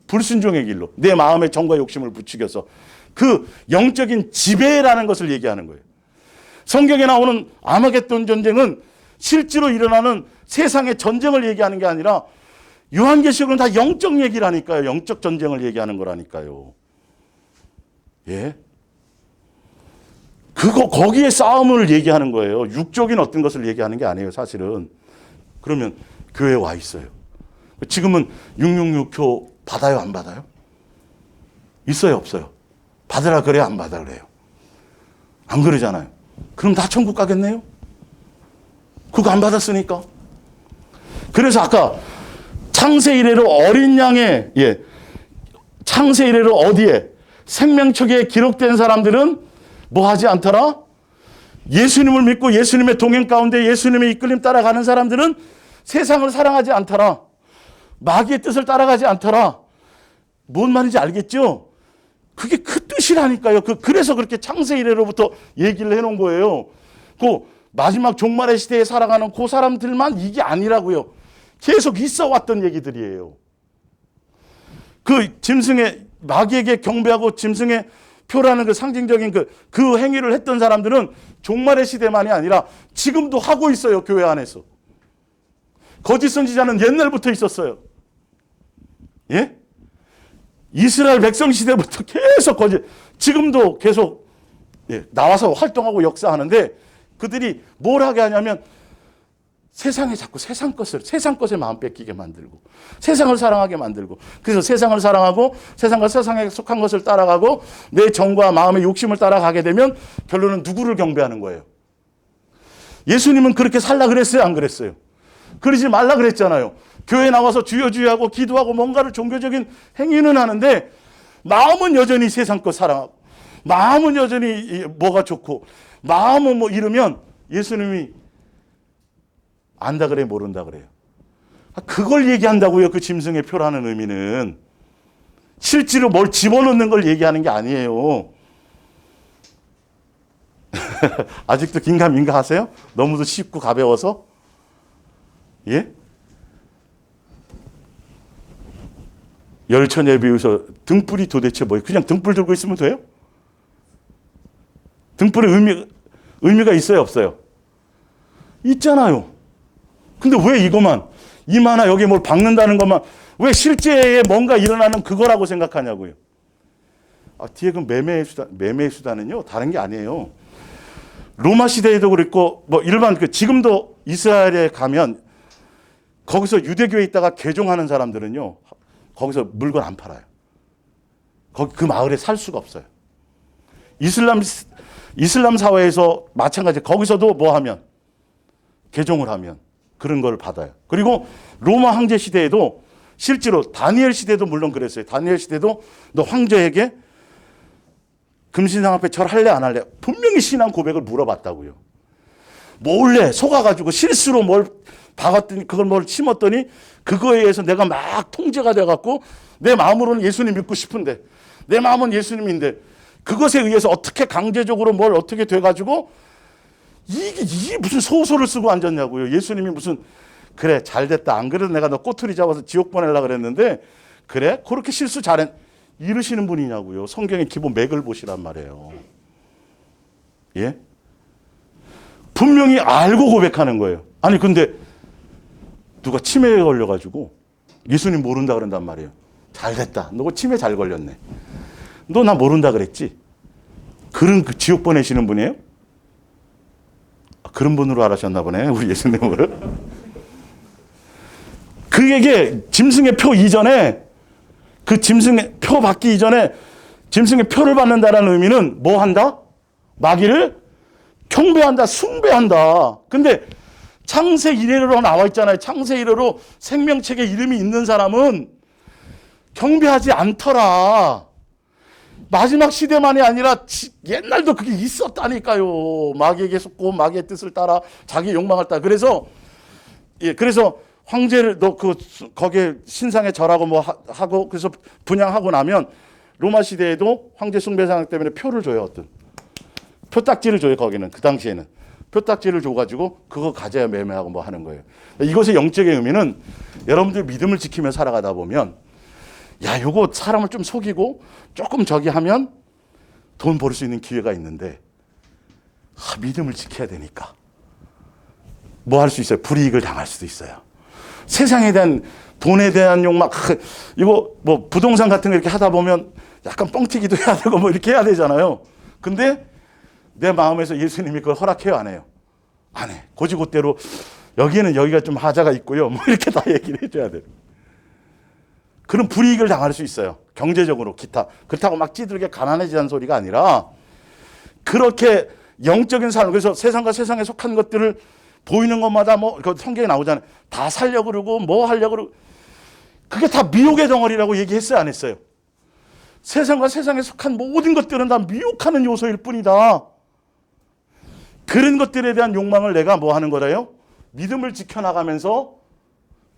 불순종의 길로 내 마음의 정과 욕심을 부추겨서 그 영적인 지배라는 것을 얘기하는 거예요. 성경에 나오는 아마겟돈 전쟁은 실제로 일어나는 세상의 전쟁을 얘기하는 게 아니라 요한계시록은 다 영적 얘기라니까요. 영적 전쟁을 얘기하는 거라니까요. 예? 거기에 싸움을 얘기하는 거예요. 육적인 어떤 것을 얘기하는 게 아니에요, 사실은. 그러면 교회에 와 있어요. 지금은 666표 받아요, 안 받아요? 있어요, 없어요? 받으라 그래요, 안 받으라 그래요? 안 그러잖아요. 그럼 다 천국 가겠네요? 그거 안 받았으니까. 그래서 아까 창세 이래로 어린 양의, 창세 이래로 어디에? 생명책에 기록된 사람들은 뭐 하지 않더라? 예수님을 믿고 예수님의 동행 가운데 예수님의 이끌림 따라가는 사람들은 세상을 사랑하지 않더라. 마귀의 뜻을 따라가지 않더라. 뭔 말인지 알겠죠? 그게 그 뜻이라니까요. 그래서 그렇게 창세 이래로부터 얘기를 해놓은 거예요. 그 마지막 종말의 시대에 살아가는 그 사람들만 이게 아니라고요. 계속 있어 왔던 얘기들이에요. 그 짐승의 마귀에게 경배하고 짐승의 표라는 그 상징적인 그 행위를 했던 사람들은 종말의 시대만이 아니라 지금도 하고 있어요. 교회 안에서. 거짓 선지자는 옛날부터 있었어요. 예? 이스라엘 백성 시대부터 계속 지금도 계속 나와서 활동하고 역사하는데 그들이 뭘 하게 하냐면 세상에 자꾸 세상 것에 마음 뺏기게 만들고 세상을 사랑하게 만들고 그래서 세상을 사랑하고 세상과 세상에 속한 것을 따라가고 내 정과 마음의 욕심을 따라가게 되면 결론은 누구를 경배하는 거예요? 예수님은 그렇게 살라 그랬어요? 안 그랬어요? 그러지 말라 그랬잖아요. 교회 나와서 주여 주여 하고 기도하고 뭔가를 종교적인 행위는 하는데 마음은 여전히 세상 것 사랑하고 마음은 여전히 뭐가 좋고 마음은 뭐 이러면 예수님이 안다 그래 모른다 그래요. 그걸 얘기한다고요. 그 짐승의 표라는 의미는 실제로 뭘 집어넣는 걸 얘기하는 게 아니에요. 아직도 긴가민가 하세요? 너무도 쉽고 가벼워서? 예? 열처녀에 비해서 등불이 도대체 뭐예요? 그냥 등불 들고 있으면 돼요? 등불에 의미가 있어요, 없어요? 있잖아요. 근데 왜 이것만, 이마나 여기 뭘 박는다는 것만, 왜 실제에 뭔가 일어나는 그거라고 생각하냐고요? 뒤에 그 매매의 수단은요, 다른 게 아니에요. 로마 시대에도 그랬고, 뭐 일반, 지금도 이스라엘에 가면, 거기서 유대교에 있다가 개종하는 사람들은요, 거기서 물건 안 팔아요. 거기 그 마을에 살 수가 없어요. 이슬람 사회에서 마찬가지. 거기서도 뭐 하면 개종을 하면 그런 걸 받아요. 그리고 로마 황제 시대에도 실제로 다니엘 시대도 물론 그랬어요. 다니엘 시대도 너 황제에게 금신상 앞에 절할래 안 할래? 분명히 신앙 고백을 물어봤다고요. 몰래 속아가지고 실수로 뭘 박았더니 그걸 뭘 심었더니 그거에 의해서 내가 막 통제가 돼갖고 내 마음으로는 예수님 믿고 싶은데 내 마음은 예수님인데 그것에 의해서 어떻게 강제적으로 뭘 어떻게 돼가지고 이게 무슨 소설을 쓰고 앉았냐고요. 예수님이 무슨 그래 잘됐다. 안 그래도 내가 너 꼬투리 잡아서 지옥 보내려고 그랬는데 그래? 그렇게 실수 잘했 이러시는 분이냐고요. 성경의 기본 맥을 보시란 말이에요. 예? 분명히 알고 고백하는 거예요. 아니 근데 누가 치매에 걸려가지고 예수님 모른다 그런단 말이에요. 잘됐다. 너 치매 잘 걸렸네. 너 나 모른다 그랬지? 그런 그 지옥 보내시는 분이에요? 그런 분으로 알아셨나 보네. 우리 예수님을. 그에게 짐승의 표 이전에 그 짐승의 표 받기 이전에 짐승의 표를 받는다라는 의미는 뭐 한다? 마귀를 경배한다, 숭배한다. 근데 창세 이래로 나와 있잖아요. 창세 이래로 생명책에 이름이 있는 사람은 경배하지 않더라. 마지막 시대만이 아니라 옛날도 그게 있었다니까요. 마귀에게 속고 마귀의 뜻을 따라 자기 욕망을 따라. 그래서 황제를 거기에 신상에 절하고 뭐 하고 그래서 분양하고 나면 로마 시대에도 황제 숭배상 때문에 표를 줘요. 표딱지를 줘요. 거기는 그 당시에는 표딱지를 줘가지고 그거 가져야 매매하고 뭐 하는 거예요. 이것의 영적인 의미는 여러분들 믿음을 지키며 살아가다 보면 야, 요거 사람을 좀 속이고 조금 저기 하면 돈 벌 수 있는 기회가 있는데 믿음을 지켜야 되니까 뭐 할 수 있어요? 불이익을 당할 수도 있어요. 세상에 대한 돈에 대한 욕망, 이거 뭐 부동산 같은 거 이렇게 하다 보면 약간 뻥튀기도 해야 되고 뭐 이렇게 해야 되잖아요. 근데 내 마음에서 예수님이 그걸 허락해요, 안 해요? 안 해. 고지고대로 여기가 좀 하자가 있고요. 뭐 이렇게 다 얘기를 해줘야 돼요. 그런 불이익을 당할 수 있어요. 경제적으로, 기타. 그렇다고 막 찌들게 가난해지자는 소리가 아니라 그렇게 영적인 삶, 그래서 세상과 세상에 속한 것들을 보이는 것마다 뭐 그 성경에 나오잖아요. 다 살려고 그러고 뭐 하려고 그러고 그게 다 미혹의 덩어리라고 얘기했어요, 안 했어요? 세상과 세상에 속한 모든 것들은 다 미혹하는 요소일 뿐이다. 그런 것들에 대한 욕망을 내가 뭐 하는 거래요? 믿음을 지켜나가면서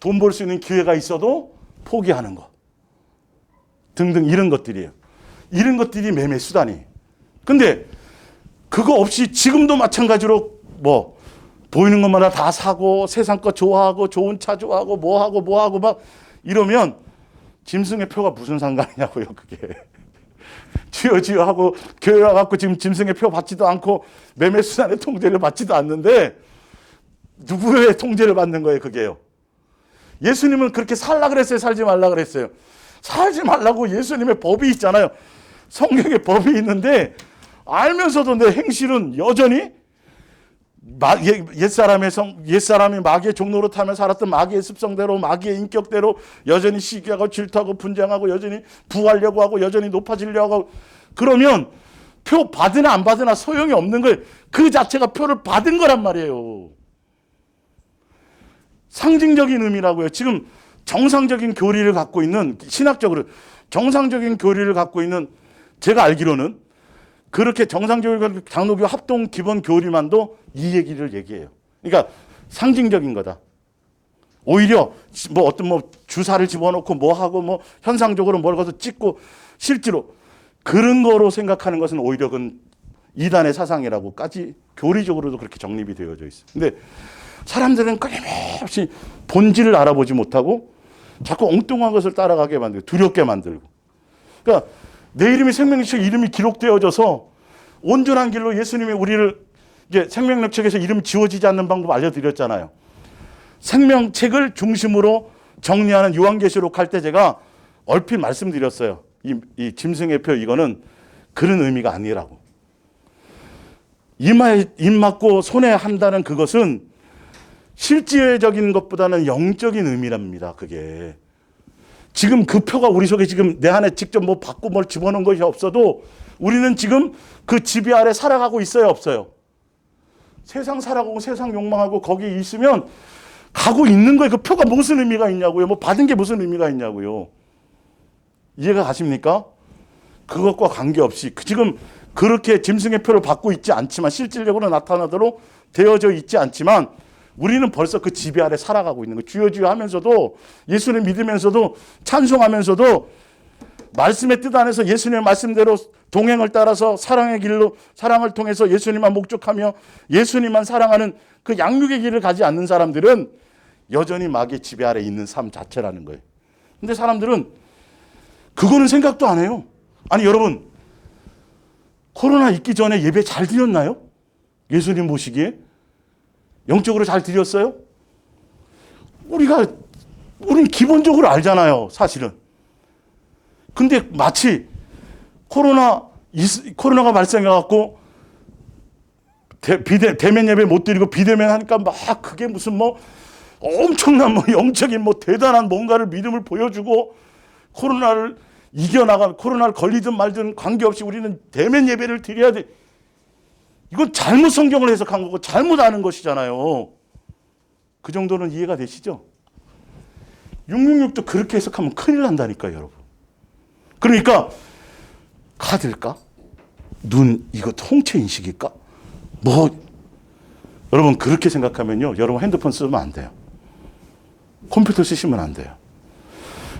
돈 벌 수 있는 기회가 있어도 포기하는 것 등등 이런 것들이에요. 이런 것들이 매매 수단이에요. 근데 그거 없이 지금도 마찬가지로 뭐 보이는 것마다 다 사고 세상 거 좋아하고 좋은 차 좋아하고 뭐하고 막 이러면 짐승의 표가 무슨 상관이냐고요, 그게. 쥐어 하고 교회 와갖고 지금 짐승의 표 받지도 않고 매매 수단의 통제를 받지도 않는데 누구의 통제를 받는 거예요, 그게요. 예수님은 그렇게 살라 그랬어요, 살지 말라 그랬어요? 살지 말라고 예수님의 법이 있잖아요. 성경에 법이 있는데 알면서도 내 행실은 여전히 옛사람이 마귀의 종로로 타며 살았던 마귀의 습성대로 마귀의 인격대로 여전히 시기하고 질투하고 분쟁하고 여전히 부하려고 하고 여전히 높아지려고 하고 그러면 표 받으나 안 받으나 소용이 없는 거예요. 그 자체가 표를 받은 거란 말이에요. 상징적인 의미라고요. 지금 정상적인 교리를 갖고 있는 신학적으로 정상적인 교리를 갖고 있는 제가 알기로는 그렇게 정상적인 장로교 합동 기본 교리만도 이 얘기를 얘기해요. 그러니까 상징적인 거다. 오히려 뭐 어떤 뭐 주사를 집어넣고 뭐 하고 뭐 현상적으로 뭘 가서 찍고 실제로 그런 거로 생각하는 것은 오히려 그건 이단의 사상이라고까지 교리적으로도 그렇게 정립이 되어져 있어요. 근데 사람들은 끊임없이 본질을 알아보지 못하고 자꾸 엉뚱한 것을 따라가게 만들고 두렵게 만들고. 그러니까 내 이름이 생명책 이름이 기록되어져서 온전한 길로 예수님이 우리를 이제 생명책에서 이름 지워지지 않는 방법 알려드렸잖아요. 생명책을 중심으로 정리하는 요한계시록 할 때 제가 얼핏 말씀드렸어요. 이 짐승의 표 이거는 그런 의미가 아니라고. 이마에 입 맞고 손에 한다는 그것은 실제적인 것보다는 영적인 의미랍니다. 그게. 지금 그 표가 우리 속에 지금 내 안에 직접 뭐 받고 뭘 집어넣은 것이 없어도 우리는 지금 그 지배 아래 살아가고 있어요, 없어요? 세상 살아가고 세상 욕망하고 거기에 있으면 가고 있는 거예요. 그 표가 무슨 의미가 있냐고요. 뭐 받은 게 무슨 의미가 있냐고요. 이해가 가십니까? 그것과 관계없이 지금 그렇게 짐승의 표를 받고 있지 않지만 실질적으로 나타나도록 되어져 있지 않지만 우리는 벌써 그 지배 아래 살아가고 있는 거예요. 주여 하면서도 예수님 믿으면서도 찬송하면서도 말씀의 뜻 안에서 예수님의 말씀대로 동행을 따라서 사랑의 길로 사랑을 통해서 예수님만 목적하며 예수님만 사랑하는 그 양육의 길을 가지 않는 사람들은 여전히 마귀의 지배 아래 있는 삶 자체라는 거예요. 근데 사람들은 그거는 생각도 안 해요. 아니 여러분 코로나 있기 전에 예배 잘 드렸나요? 예수님 보시기에? 영적으로 잘 드렸어요? 우린 기본적으로 알잖아요, 사실은. 근데 마치 코로나가 발생해갖고 대면 예배 못 드리고 비대면 하니까 막 그게 무슨 뭐 엄청난 뭐 영적인 뭐 대단한 뭔가를 믿음을 보여주고 코로나를 코로나를 걸리든 말든 관계없이 우리는 대면 예배를 드려야 돼. 이건 잘못 성경을 해석한 거고 잘못 아는 것이잖아요. 그 정도는 이해가 되시죠? 666도 그렇게 해석하면 큰일 난다니까요, 여러분. 그러니까 카드일까? 눈 이거 통째 인식일까? 여러분 그렇게 생각하면요. 여러분 핸드폰 쓰면 안 돼요. 컴퓨터 쓰시면 안 돼요.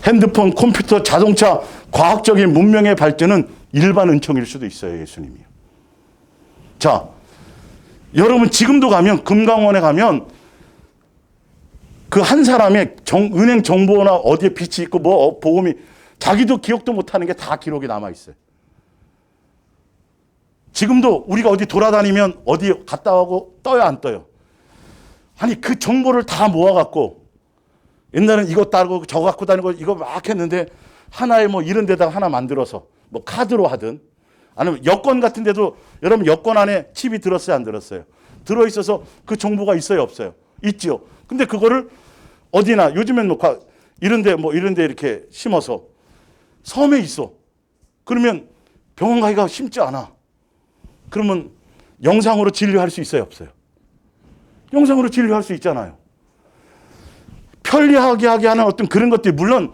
핸드폰, 컴퓨터, 자동차, 과학적인 문명의 발전은 일반 은총일 수도 있어요, 예수님이요. 자, 여러분 지금도 가면 금강원에 가면 그 한 사람의 은행 정보나 어디에 빛이 있고 뭐 보험이 자기도 기억도 못하는 게 다 기록이 남아 있어요. 지금도 우리가 어디 돌아다니면 어디 갔다 오고 떠요, 안 떠요? 아니 그 정보를 다 모아갖고 옛날엔 이거 따르고 저거 갖고 다니고 이거 막 했는데 하나에 뭐 이런 데다가 하나 만들어서 뭐 카드로 하든 아니면 여권 같은 데도 여러분 여권 안에 칩이 들었어요, 안 들었어요? 들어있어서 그 정보가 있어요, 없어요? 있죠. 근데 그거를 어디나 요즘엔 뭐 이런 데 이렇게 심어서 섬에 있어. 그러면 병원 가기가 쉽지 않아. 그러면 영상으로 진료할 수 있어요, 없어요? 영상으로 진료할 수 있잖아요. 편리하게 하게 하는 어떤 그런 것들이 물론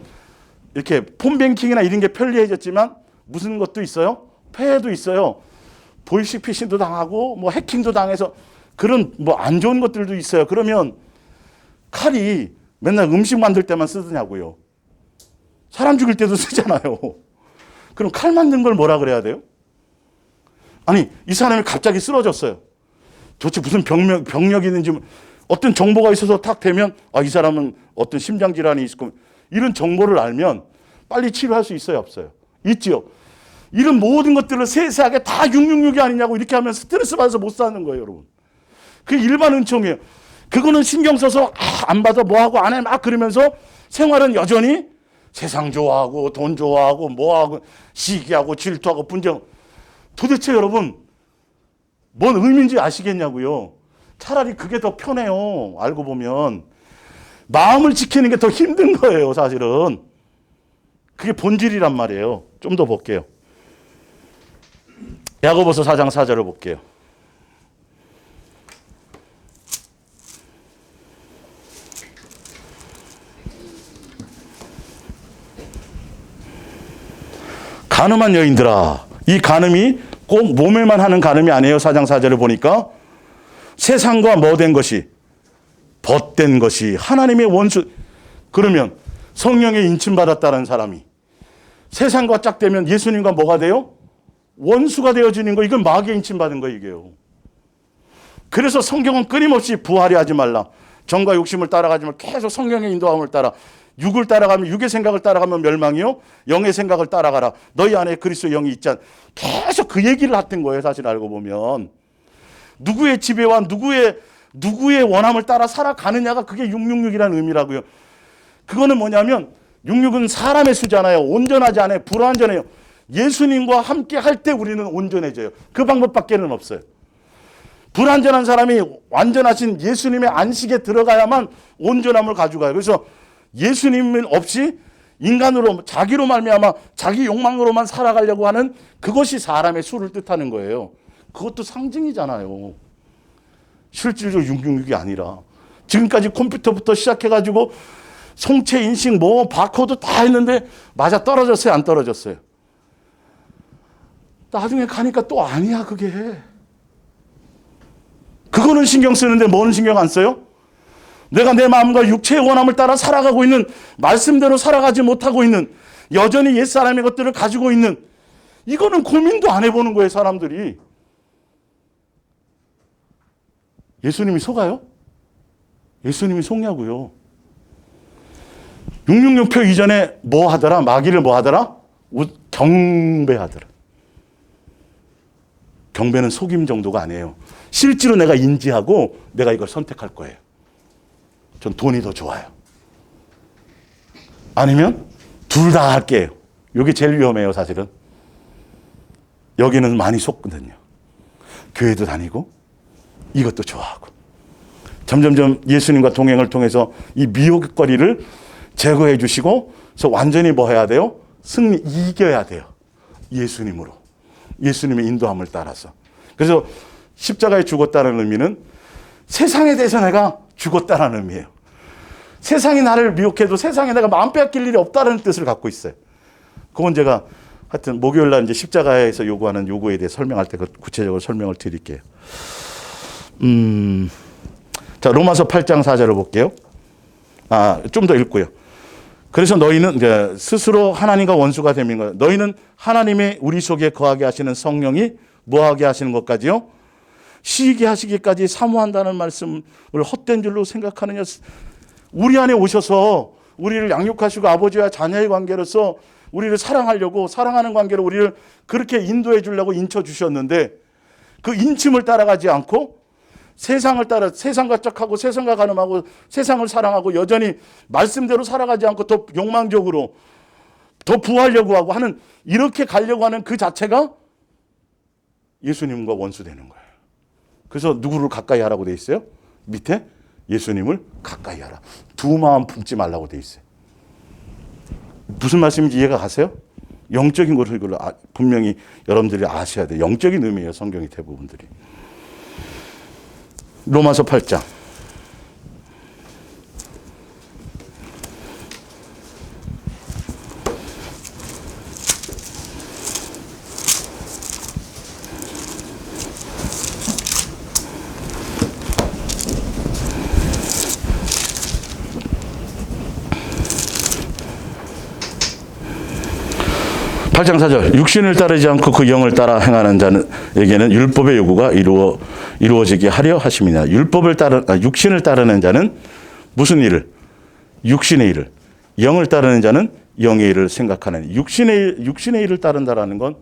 이렇게 폰뱅킹이나 이런 게 편리해졌지만 무슨 것도 있어요? 폐해도 있어요. 보이스피싱도 당하고 뭐 해킹도 당해서 그런 뭐 안 좋은 것들도 있어요. 그러면 칼이 맨날 음식 만들 때만 쓰느냐고요. 사람 죽일 때도 쓰잖아요. 그럼 칼 만든 걸 뭐라 그래야 돼요? 아니, 이 사람이 갑자기 쓰러졌어요. 도대체 무슨 병력이 있는지 어떤 정보가 있어서 탁 되면 이 사람은 어떤 심장질환이 있을 겁니다. 이런 정보를 알면 빨리 치료할 수 있어요, 없어요? 있지요. 이런 모든 것들을 세세하게 다 666이 아니냐고 이렇게 하면 스트레스 받아서 못 사는 거예요, 여러분. 그게 일반 은총이에요. 그거는 신경 써서 안 받아 뭐하고 안 해 막 그러면서 생활은 여전히 세상 좋아하고 돈 좋아하고 뭐하고 시기하고 질투하고 분쟁. 도대체 여러분 뭔 의미인지 아시겠냐고요. 차라리 그게 더 편해요. 알고 보면 마음을 지키는 게 더 힘든 거예요, 사실은. 그게 본질이란 말이에요. 좀 더 볼게요. 야고보서 4장 4절을 볼게요. 간음한 여인들아. 이 간음이 꼭 몸에만 하는 간음이 아니에요. 4장 4절을 보니까 세상과 뭐 된 것이 벗된 것이 하나님의 원수. 그러면 성령에 인침받았다는 사람이 세상과 짝되면 예수님과 뭐가 돼요? 원수가 되어지는 거. 이건 마귀에 인침받은 거 이게요. 그래서 성경은 끊임없이 부하려 하지 말라. 정과 욕심을 따라가지 말고 계속 성령의 인도함을 따라. 육을 따라가면 육의 생각을 따라가면 멸망이요. 영의 생각을 따라가라. 너희 안에 그리스도의 영이 있지 않. 계속 그 얘기를 했던 거예요. 사실 알고 보면. 누구의 지배와 누구의 원함을 따라 살아가느냐가 그게 666이라는 의미라고요. 그거는 뭐냐면 66은 사람의 수잖아요. 온전하지 않아요. 불완전해요. 예수님과 함께 할 때 우리는 온전해져요. 그 방법밖에는 없어요. 불완전한 사람이 완전하신 예수님의 안식에 들어가야만 온전함을 가져가요. 그래서 예수님 없이 인간으로 자기로 말미암아 자기 욕망으로만 살아가려고 하는 그것이 사람의 수를 뜻하는 거예요. 그것도 상징이잖아요. 실질적으로 666이 아니라 지금까지 컴퓨터부터 시작해가지고 송체 인식 뭐 바코드 다 했는데 맞아 떨어졌어요, 안 떨어졌어요? 나중에 가니까 또 아니야 그게. 그거는 신경 쓰는데 뭐는 신경 안 써요? 내가 내 마음과 육체의 원함을 따라 살아가고 있는, 말씀대로 살아가지 못하고 있는, 여전히 옛사람의 것들을 가지고 있는, 이거는 고민도 안 해보는 거예요, 사람들이. 예수님이 속아요? 예수님이 속냐고요. 666표 이전에 뭐 하더라? 마귀를 뭐 하더라? 경배하더라. 경배는 속임 정도가 아니에요. 실제로 내가 인지하고 내가 이걸 선택할 거예요. 전 돈이 더 좋아요. 아니면 둘 다 할게요. 이게 제일 위험해요, 사실은. 여기는 많이 속거든요. 교회도 다니고 이것도 좋아하고. 점점점 예수님과 동행을 통해서 이 미혹거리를 제거해 주시고, 그래서 완전히 뭐 해야 돼요? 이겨야 돼요. 예수님으로. 예수님의 인도함을 따라서. 그래서 십자가에 죽었다는 의미는 세상에 대해서 내가 죽었다는 의미예요. 세상이 나를 미혹해도 세상에 내가 마음 빼앗길 일이 없다는 뜻을 갖고 있어요. 그건 제가 하여튼 목요일 날 이제 십자가에서 요구하는 요구에 대해 설명할 때 구체적으로 설명을 드릴게요. 자, 로마서 8장 4절을 볼게요. 좀 더 읽고요. 그래서 너희는 이제 스스로 하나님과 원수가 되는 거예요. 너희는 하나님의 우리 속에 거하게 하시는 성령이 뭐하게 하시는 것까지요? 시기 하시기까지 사모한다는 말씀을 헛된 줄로 생각하느냐. 우리 안에 오셔서 우리를 양육하시고 아버지와 자녀의 관계로서 우리를 사랑하려고, 사랑하는 관계로 우리를 그렇게 인도해 주려고 인쳐 주셨는데, 그 인침을 따라가지 않고 세상을 따라 세상과 짝하고 세상과 간음하고 세상을 사랑하고 여전히 말씀대로 살아가지 않고 더 욕망적으로 더 부하려고 하고 하는, 이렇게 가려고 하는 그 자체가 예수님과 원수되는 거예요. 그래서 누구를 가까이 하라고 돼 있어요? 밑에 예수님을 가까이 하라. 두 마음 품지 말라고 돼 있어요. 무슨 말씀인지 이해가 가세요? 영적인 것을 분명히 여러분들이 아셔야 돼요. 영적인 의미예요, 성경이 대부분들이. 로마서 8장 8장 4절 육신을 따르지 않고 그 영을 따라 행하는 자는에게는 율법의 요구가 이루어지게 하려 하심이냐. 육신을 따르는 자는 무슨 일을? 육신의 일을. 영을 따르는 자는 영의 일을 생각하는. 육신의 일을 따른다라는 건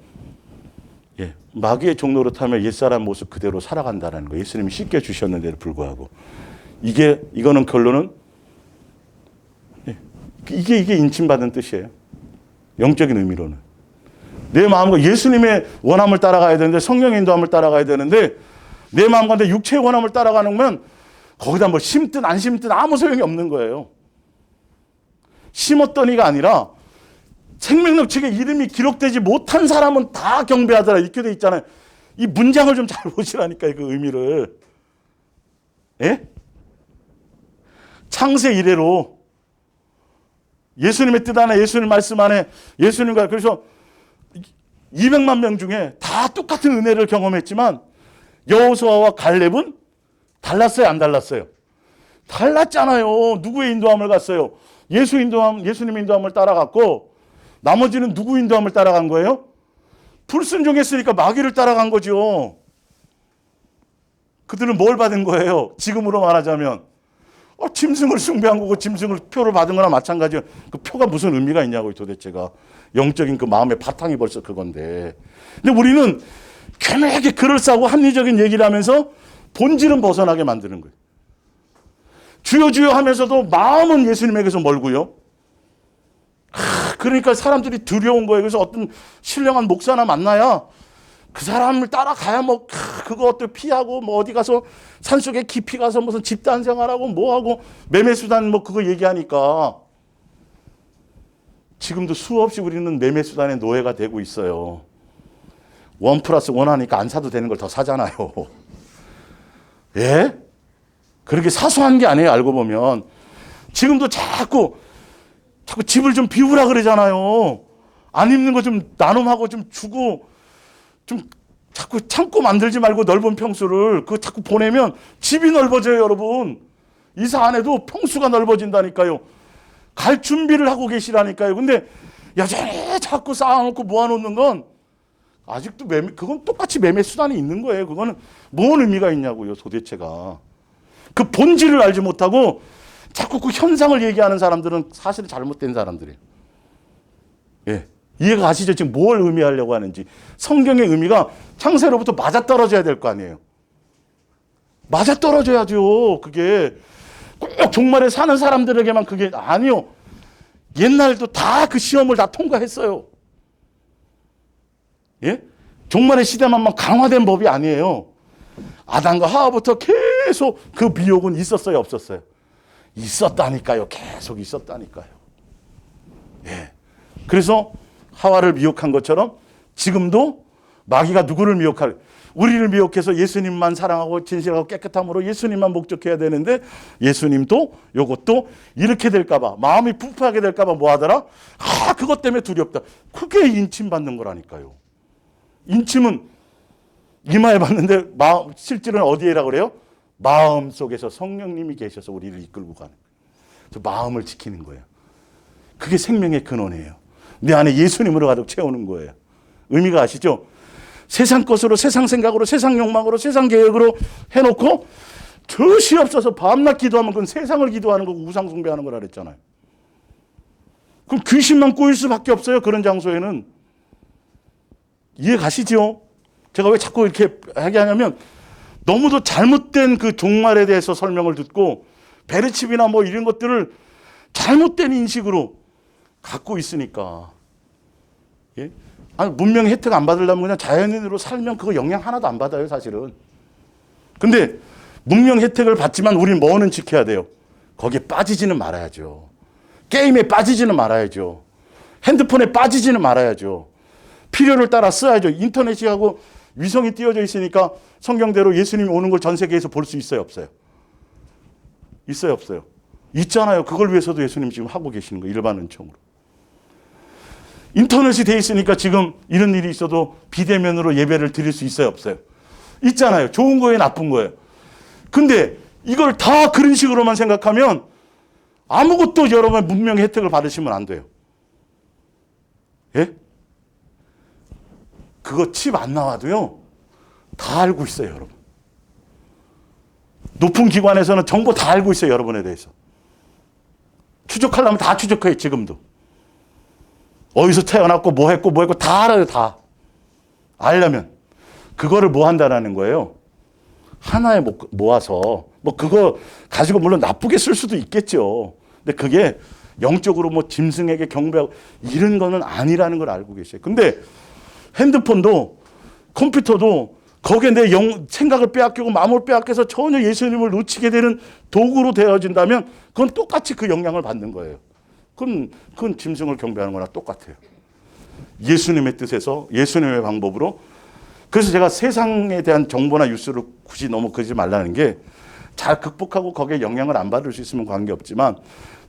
마귀의 종로로 타며 옛사람 모습 그대로 살아간다는 거. 예수님이 씻겨 주셨는데도 불구하고 이거는 결론은 이게 인침받은 뜻이에요. 영적인 의미로는 내 마음과 예수님의 원함을 따라가야 되는데, 성령의 인도함을 따라가야 되는데, 내 마음과 내 육체의 원함을 따라가는 건 거기다 뭐 심든 안 심든 아무 소용이 없는 거예요. 심었더니가 아니라 생명력 책에 이름이 기록되지 못한 사람은 다 경배하더라 이렇게 돼 있잖아요. 이 문장을 좀 잘 보시라니까요, 그 의미를. 예? 창세 이래로 예수님의 뜻 안에, 예수님 말씀 안에, 예수님과, 그래서 200만 명 중에 다 똑같은 은혜를 경험했지만 여호수아와 갈렙은 달랐어요, 안 달랐어요? 달랐잖아요. 누구의 인도함을 갔어요? 예수님 인도함을 따라갔고, 나머지는 누구 인도함을 따라간 거예요? 불순종했으니까 마귀를 따라간 거죠. 그들은 뭘 받은 거예요? 지금으로 말하자면 짐승을 숭배한 거고 짐승을 표를 받은 거나 마찬가지예요. 그 표가 무슨 의미가 있냐고요, 도대체가. 영적인 그 마음의 바탕이 벌써 그건데. 근데 우리는 괜하게 그럴싸하고 합리적인 얘기를 하면서 본질은 벗어나게 만드는 거예요. 주여 주여 하면서도 마음은 예수님에게서 멀고요. 그러니까 사람들이 두려운 거예요. 그래서 어떤 신령한 목사나 만나야 그 사람을 따라가야 뭐 그것도 피하고 뭐 어디 가서 산속에 깊이 가서 무슨 집단 생활하고 뭐하고 매매수단 뭐 그거 얘기하니까 지금도 수없이 우리는 매매수단의 노예가 되고 있어요. 1+1 하니까 안 사도 되는 걸 더 사잖아요. 예? 그렇게 사소한 게 아니에요, 알고 보면. 지금도 자꾸 집을 좀 비우라 그러잖아요. 안 입는 거 좀 나눔하고 좀 주고, 좀 자꾸 창고 만들지 말고 넓은 평수를 그거 자꾸 보내면 집이 넓어져요, 여러분. 이사 안 해도 평수가 넓어진다니까요. 갈 준비를 하고 계시라니까요. 근데 여전히 자꾸 쌓아놓고 모아놓는 건 아직도 그건 똑같이 매매 수단이 있는 거예요. 그거는 뭔 의미가 있냐고요, 도대체가. 그 본질을 알지 못하고 자꾸 그 현상을 얘기하는 사람들은 사실 잘못된 사람들이에요. 예. 이해가 가시죠? 지금 뭘 의미하려고 하는지. 성경의 의미가 창세로부터 맞아떨어져야 될 거 아니에요. 맞아떨어져야죠. 그게 꼭 종말에 사는 사람들에게만 그게 아니요. 옛날도 다 그 시험을 다 통과했어요. 예? 종말의 시대만 강화된 법이 아니에요. 아담과 하와부터 계속 그 미혹은 있었어요, 없었어요? 있었다니까요. 계속 있었다니까요. 예. 그래서 하와를 미혹한 것처럼 지금도 마귀가 누구를 미혹할? 우리를 미혹해서 예수님만 사랑하고 진실하고 깨끗함으로 예수님만 목적해야 되는데 예수님도 요것도 이렇게 될까봐, 마음이 부패하게 될까봐 뭐 하더라? 그것 때문에 두렵다. 그게 인침받는 거라니까요. 인침은 이마에 받는데 실제로는 어디에라 그래요? 마음 속에서 성령님이 계셔서 우리를 이끌고 가는 거예요. 저 마음을 지키는 거예요. 그게 생명의 근원이에요. 내 안에 예수님으로 가득 채우는 거예요. 의미가 아시죠? 세상 것으로, 세상 생각으로, 세상 욕망으로, 세상 계획으로 해놓고 젖이 없어서 밤낮 기도하면 그건 세상을 기도하는 거고 우상 숭배하는 거라 그랬잖아요. 그럼 귀신만 꼬일 수밖에 없어요. 그런 장소에는. 이해 가시죠? 제가 왜 자꾸 이렇게 얘기하냐면 너무도 잘못된 그 종말에 대해서 설명을 듣고 베르칩이나 뭐 이런 것들을 잘못된 인식으로 갖고 있으니까. 예? 아니, 문명 혜택 안 받으려면 그냥 자연인으로 살면 그거 영향 하나도 안 받아요, 사실은. 근데 문명 혜택을 받지만 우리는 뭐는 지켜야 돼요? 거기에 빠지지는 말아야죠. 게임에 빠지지는 말아야죠. 핸드폰에 빠지지는 말아야죠. 필요를 따라 써야죠. 인터넷이 하고 위성이 띄워져 있으니까 성경대로 예수님이 오는 걸 전 세계에서 볼 수 있어요, 없어요? 있어요, 없어요? 있잖아요. 그걸 위해서도 예수님 지금 하고 계시는 거예요, 일반 은총으로. 인터넷이 돼 있으니까 지금 이런 일이 있어도 비대면으로 예배를 드릴 수 있어요, 없어요? 있잖아요. 좋은 거예요, 나쁜 거예요? 근데 이걸 다 그런 식으로만 생각하면 아무것도 여러분의 문명의 혜택을 받으시면 안 돼요. 예? 그거 칩 안 나와도요, 다 알고 있어요, 여러분. 높은 기관에서는 정보 다 알고 있어요, 여러분에 대해서. 추적하려면 다 추적해요, 지금도. 어디서 태어났고, 뭐 했고, 뭐 했고, 다 알아요, 다. 알려면. 그거를 뭐 한다라는 거예요? 하나에 모아서, 뭐 그거 가지고 물론 나쁘게 쓸 수도 있겠죠. 근데 그게 영적으로 뭐 짐승에게 경배하고 이런 거는 아니라는 걸 알고 계세요. 근데 핸드폰도 컴퓨터도 거기에 내 생각을 빼앗기고 마음을 빼앗겨서 전혀 예수님을 놓치게 되는 도구로 되어진다면 그건 똑같이 그 영향을 받는 거예요. 그건 짐승을 경배하는 거나 똑같아요. 예수님의 뜻에서 예수님의 방법으로. 그래서 제가 세상에 대한 정보나 뉴스를 굳이 너무 그러지 말라는 게 잘 극복하고 거기에 영향을 안 받을 수 있으면 관계없지만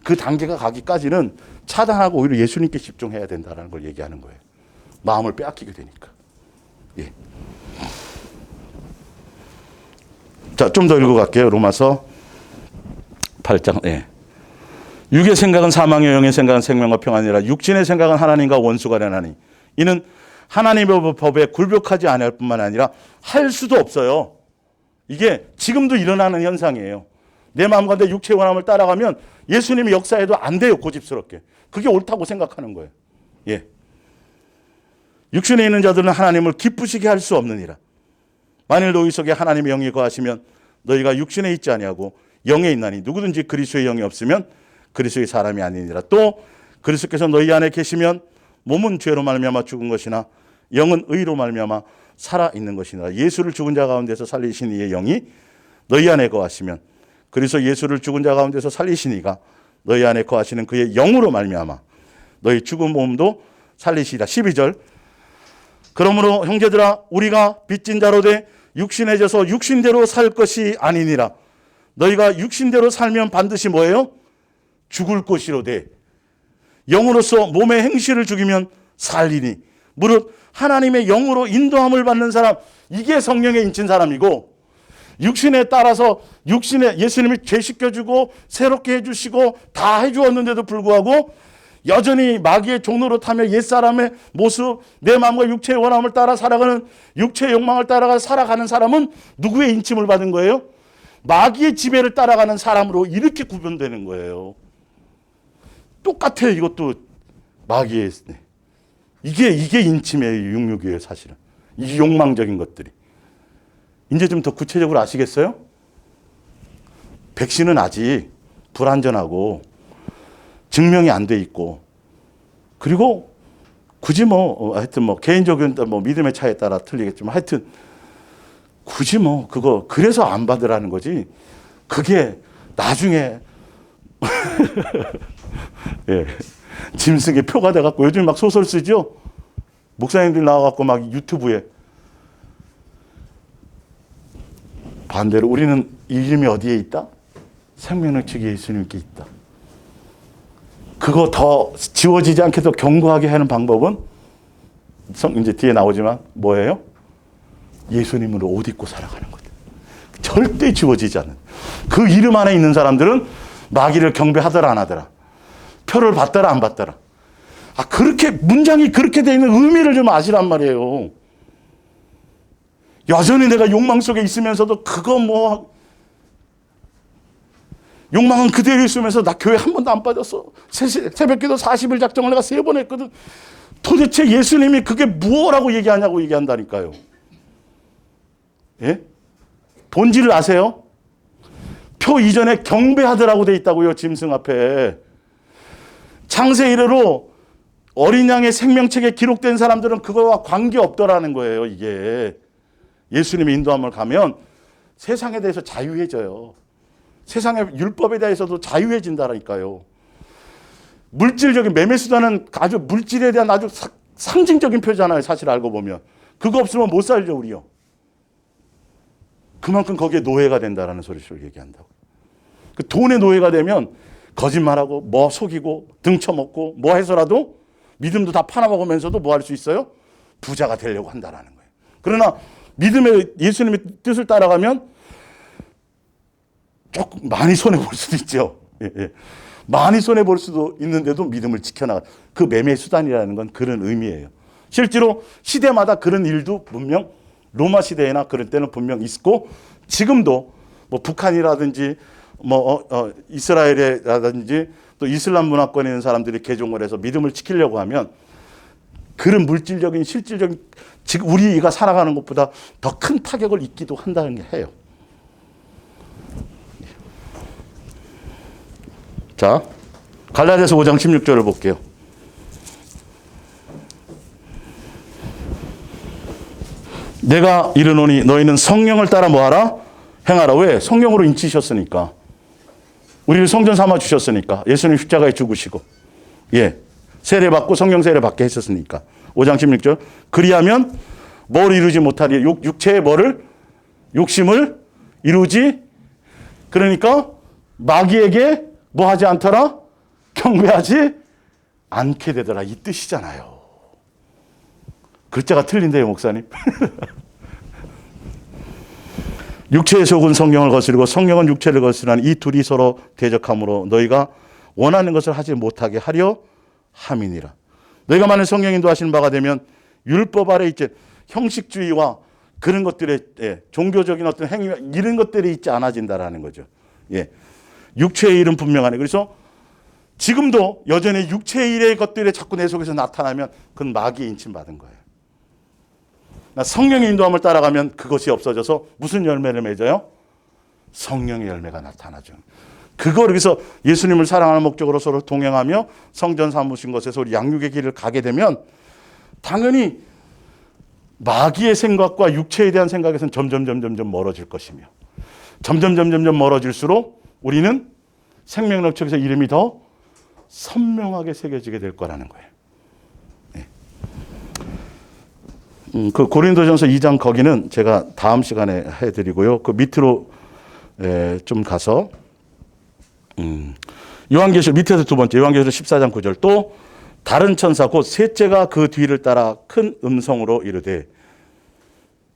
그 단계가 가기까지는 차단하고 오히려 예수님께 집중해야 된다는 걸 얘기하는 거예요. 마음을 빼앗기게 되니까. 예. 자, 좀 더 읽어갈게요. 로마서 8장. 예. 육의 생각은 사망이요 영의 생각은 생명과 평안이라. 육신의 생각은 하나님과 원수가 되나니 이는 하나님의 법에 굴복하지 않을 뿐만 아니라 할 수도 없어요. 이게 지금도 일어나는 현상이에요. 내 마음과 내 육체의 원함을 따라가면 예수님이 역사해도 안 돼요, 고집스럽게. 그게 옳다고 생각하는 거예요. 예. 육신에 있는 자들은 하나님을 기쁘시게 할 수 없느니라. 만일 너희 속에 하나님의 영이 거하시면 너희가 육신에 있지 아니하고 영에 있나니 누구든지 그리스도의 영이 없으면 그리스도의 사람이 아니니라. 또 그리스도께서 너희 안에 계시면 몸은 죄로 말미암아 죽은 것이나 영은 의로 말미암아 살아 있는 것이니라. 예수를 죽은 자 가운데서 살리신 이의 영이 너희 안에 거하시면 그래서 예수를 죽은 자 가운데서 살리신 이가 너희 안에 거하시는 그의 영으로 말미암아 너희 죽은 몸도 살리시리라. 12절. 그러므로 형제들아 우리가 빚진 자로 돼 육신에 져서 육신대로 살 것이 아니니라. 너희가 육신대로 살면 반드시 뭐예요? 죽을 것이로되 영으로서 몸의 행실을 죽이면 살리니 무릇 하나님의 영으로 인도함을 받는 사람, 이게 성령에 인친 사람이고, 육신에 따라서 육신에 예수님이 죄 씻겨주고 새롭게 해주시고 다 해주었는데도 불구하고 여전히 마귀의 종로로 타며 옛사람의 모습, 내 마음과 육체의 원함을 따라 살아가는, 육체의 욕망을 따라가 살아가는 사람은 누구의 인침을 받은 거예요? 마귀의 지배를 따라가는 사람으로 이렇게 구분되는 거예요. 똑같아요. 이것도 마귀의, 이게 인침이에요. 육육이에요, 사실은. 이 욕망적인 것들이. 이제 좀 더 구체적으로 아시겠어요? 백신은 아직 불안전하고 증명이 안 돼 있고, 그리고 굳이 하여튼 개인적인 믿음의 차이에 따라 틀리겠지만 하여튼 굳이 그거 그래서 안 받으라는 거지. 그게 나중에 예, 짐승의 표가 돼갖고 요즘 막 소설 쓰죠. 목사님들 나와갖고 막 유튜브에 반대로 우리는 이름이 어디에 있다? 생명의 측에 예수님께 있다. 그거 더 지워지지 않게 더 견고하게 하는 방법은 이제 뒤에 나오지만 뭐예요? 예수님으로 옷 입고 살아가는 거죠. 절대 지워지지 않는. 그 이름 안에 있는 사람들은 마귀를 경배하더라 안 하더라, 표를 받더라 안 받더라. 그렇게 문장이 그렇게 되어 있는 의미를 좀 아시란 말이에요. 여전히 내가 욕망 속에 있으면서도 그거 욕망은 그대로 있으면서 나 교회 한 번도 안 빠졌어. 새벽기도 40일 작정을 내가 3번 했거든. 도대체 예수님이 그게 뭐라고 얘기하냐고 얘기한다니까요. 예? 본질을 아세요? 표 이전에 경배하더라고 돼 있다고요. 짐승 앞에. 창세 이래로 어린 양의 생명책에 기록된 사람들은 그거와 관계없더라는 거예요. 이게 예수님의 인도함을 가면 세상에 대해서 자유해져요. 세상의 율법에 대해서도 자유해진다니까요. 물질적인 매매수단은 아주 물질에 대한 아주 상징적인 표잖아요. 사실 알고 보면. 그거 없으면 못 살죠, 우리요. 그만큼 거기에 노예가 된다는 소리를 얘기한다고. 그 돈의 노예가 되면 거짓말하고 속이고 등쳐먹고 해서라도 믿음도 다 팔아먹으면서도 할 수 있어요? 부자가 되려고 한다는 거예요. 그러나 믿음의 예수님의 뜻을 따라가면 조금 많이 손해볼 수도 있죠. 예. 많이 손해볼 수도 있는데도 믿음을 지켜나가. 그 매매 수단이라는 건 그런 의미예요. 실제로 시대마다 그런 일도 분명 로마 시대에나 그런 때는 분명 있고 지금도 뭐 북한이라든지 뭐 이스라엘이라든지 또 이슬람 문화권에 있는 사람들이 개종을 해서 믿음을 지키려고 하면 그런 물질적인 실질적인 지금 우리가 살아가는 것보다 더 큰 타격을 입기도 한다는 게 해요. 자, 갈라디아서 5장 16절을 볼게요. 내가 이르노니 너희는 성령을 따라 뭐하라? 행하라. 왜? 성령으로 인치셨으니까. 우리를 성전 삼아 주셨으니까. 예수님 십자가에 죽으시고. 예. 세례 받고 성령 세례 받게 했었으니까. 5장 16절. 그리하면 뭘 이루지 못하리? 육체의 뭐를? 욕심을 이루지. 그러니까 마귀에게 뭐 하지 않더라? 경배하지 않게 되더라. 이 뜻이잖아요. 글자가 틀린데요, 목사님. 육체의 속은 성령을 거스르고 성령은 육체를 거스르는 이 둘이 서로 대적함으로 너희가 원하는 것을 하지 못하게 하려 함이니라. 너희가 만일 성령 인도하시는 바가 되면 율법 아래 있지 형식주의와 그런 것들의 종교적인 어떤 행위 이런 것들이 있지 않아진다라는 거죠. 예. 육체의 일은 분명하네. 그래서 지금도 여전히 육체의 일의 것들이 자꾸 내 속에서 나타나면 그건 마귀의 인침받은 거예요. 성령의 인도함을 따라가면 그것이 없어져서 무슨 열매를 맺어요? 성령의 열매가 나타나죠. 그걸 그래서 예수님을 사랑하는 목적으로 서로 동행하며 성전 삼으신 것에서 우리 양육의 길을 가게 되면 당연히 마귀의 생각과 육체에 대한 생각에서는 점점 멀어질 것이며 점점 멀어질수록 우리는 생명력 쪽에서 이름이 더 선명하게 새겨지게 될 거라는 거예요. 그 고린도전서 2장 거기는 제가 다음 시간에 해드리고요. 그 밑으로 좀 가서 요한계시록 밑에서 두 번째 요한계시록 14장 9절 또 다른 천사 곧 셋째가 그 뒤를 따라 큰 음성으로 이르되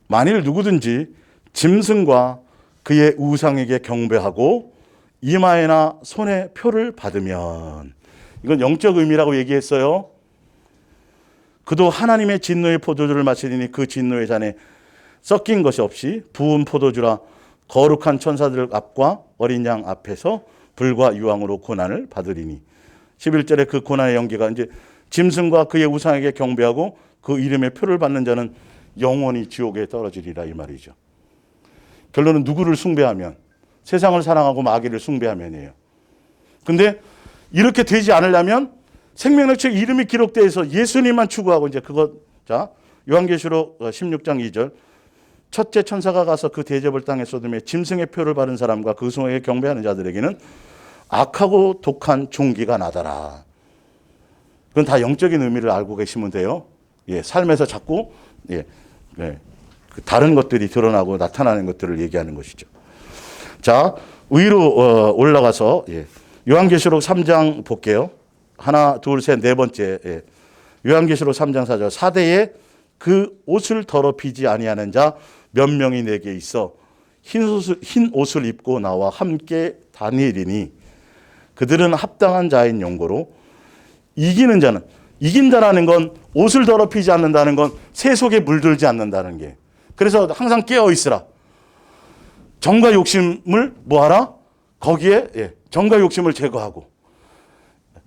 만일 누구든지 짐승과 그의 우상에게 경배하고 이마에나 손에 표를 받으면 이건 영적 의미라고 얘기했어요. 그도 하나님의 진노의 포도주를 마시리니 그 진노의 잔에 섞인 것이 없이 부은 포도주라 거룩한 천사들 앞과 어린 양 앞에서 불과 유황으로 고난을 받으리니 11절에 그 고난의 연기가 이제 짐승과 그의 우상에게 경배하고 그 이름의 표를 받는 자는 영원히 지옥에 떨어지리라 이 말이죠. 결론은 누구를 숭배하면 세상을 사랑하고 마귀를 숭배하면이에요. 근데 이렇게 되지 않으려면 생명력 책 이름이 기록되어 있어 예수님만 추구하고 이제 그것 자 요한계시록 16장 2절 첫째 천사가 가서 그 대접을 땅에 쏟으며 짐승의 표를 받은 사람과 그 우상에게 경배하는 자들에게는 악하고 독한 종기가 나더라. 그건 다 영적인 의미를 알고 계시면 돼요. 예, 삶에서 자꾸 그 다른 것들이 드러나고 나타나는 것들을 얘기하는 것이죠. 자, 위로 올라가서 요한계시록 3장 볼게요. 하나, 둘, 셋, 네 번째. 요한계시록 3장 4절. 사대에 그 옷을 더럽히지 아니하는 자 몇 명이 내게 있어 흰 옷을 입고 나와 함께 다니리니 그들은 합당한 자인 용고로 이기는 자는 이긴다라는 건 옷을 더럽히지 않는다는 건 새 속에 물들지 않는다는 게 그래서 항상 깨어 있으라. 정과 욕심을 뭐하라? 거기에 정과 욕심을 제거하고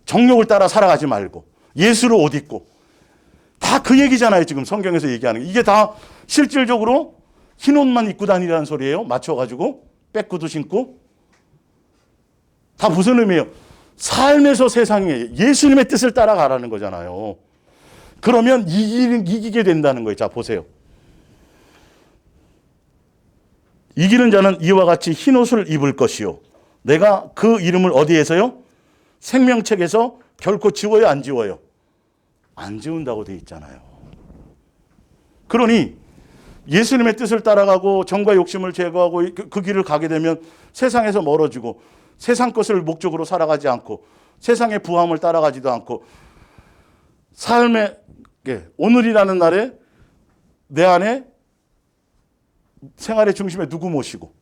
정욕을 따라 살아가지 말고 예수를 옷 입고 다 그 얘기잖아요. 지금 성경에서 얘기하는 게. 이게 다 실질적으로 흰 옷만 입고 다니라는 소리예요. 맞춰가지고 백구도 신고 다 무슨 의미예요? 삶에서 세상에 예수님의 뜻을 따라가라는 거잖아요. 그러면 이기게 된다는 거예요. 자 보세요. 이기는 자는 이와 같이 흰 옷을 입을 것이요. 내가 그 이름을 어디에서요? 생명책에서 결코 지워요, 안 지워요? 안 지운다고 돼 있잖아요. 그러니 예수님의 뜻을 따라가고 정과 욕심을 제거하고 그 길을 가게 되면 세상에서 멀어지고 세상 것을 목적으로 살아가지 않고 세상의 부함을 따라가지도 않고 삶의 오늘이라는 날에 내 안에 생활의 중심에 누구 모시고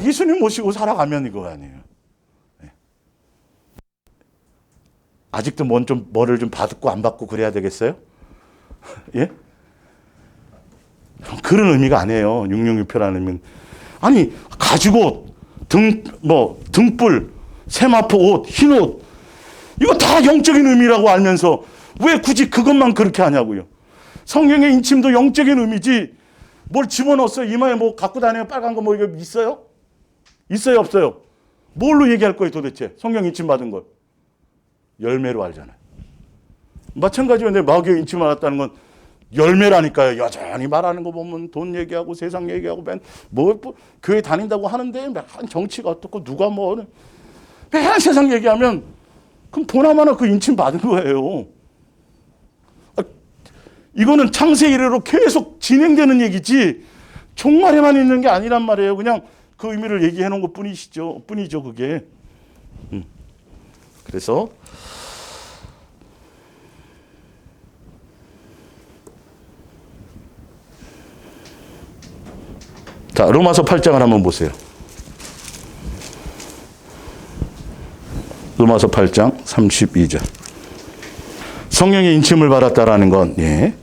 예수님 모시고 살아가면 이거 아니에요. 아직도 뭐를 좀 받고 안 받고 그래야 되겠어요? 예? 그런 의미가 아니에요. 666표라는 의미는. 아니, 가죽옷, 등불, 세마포 옷, 흰옷, 이거 다 영적인 의미라고 알면서 왜 굳이 그것만 그렇게 하냐고요. 성경의 인침도 영적인 의미지 뭘 집어넣었어요. 이마에 뭐 갖고 다니는 빨간 거 뭐 이거 있어요? 있어요, 없어요? 뭘로 얘기할 거예요, 도대체? 성경 인침 받은 걸. 열매로 알잖아요. 마찬가지로 내 마귀의 인침을 받았다는 건 열매라니까요. 여전히 말하는 거 보면 돈 얘기하고 세상 얘기하고 뭐 교회 다닌다고 하는데 맨 정치가 어떻고 누가 뭐 맨 세상 얘기하면 그럼 보나마나 그 인침 받은 거예요. 이거는 창세 이래로 계속 진행되는 얘기지 종말에만 있는 게 아니란 말이에요. 그냥 그 의미를 얘기해 놓은 것 뿐이죠, 그게. 그래서 자, 로마서 8장을 한번 보세요. 로마서 8장 32절. 성령의 인침을 받았다라는 건, 예.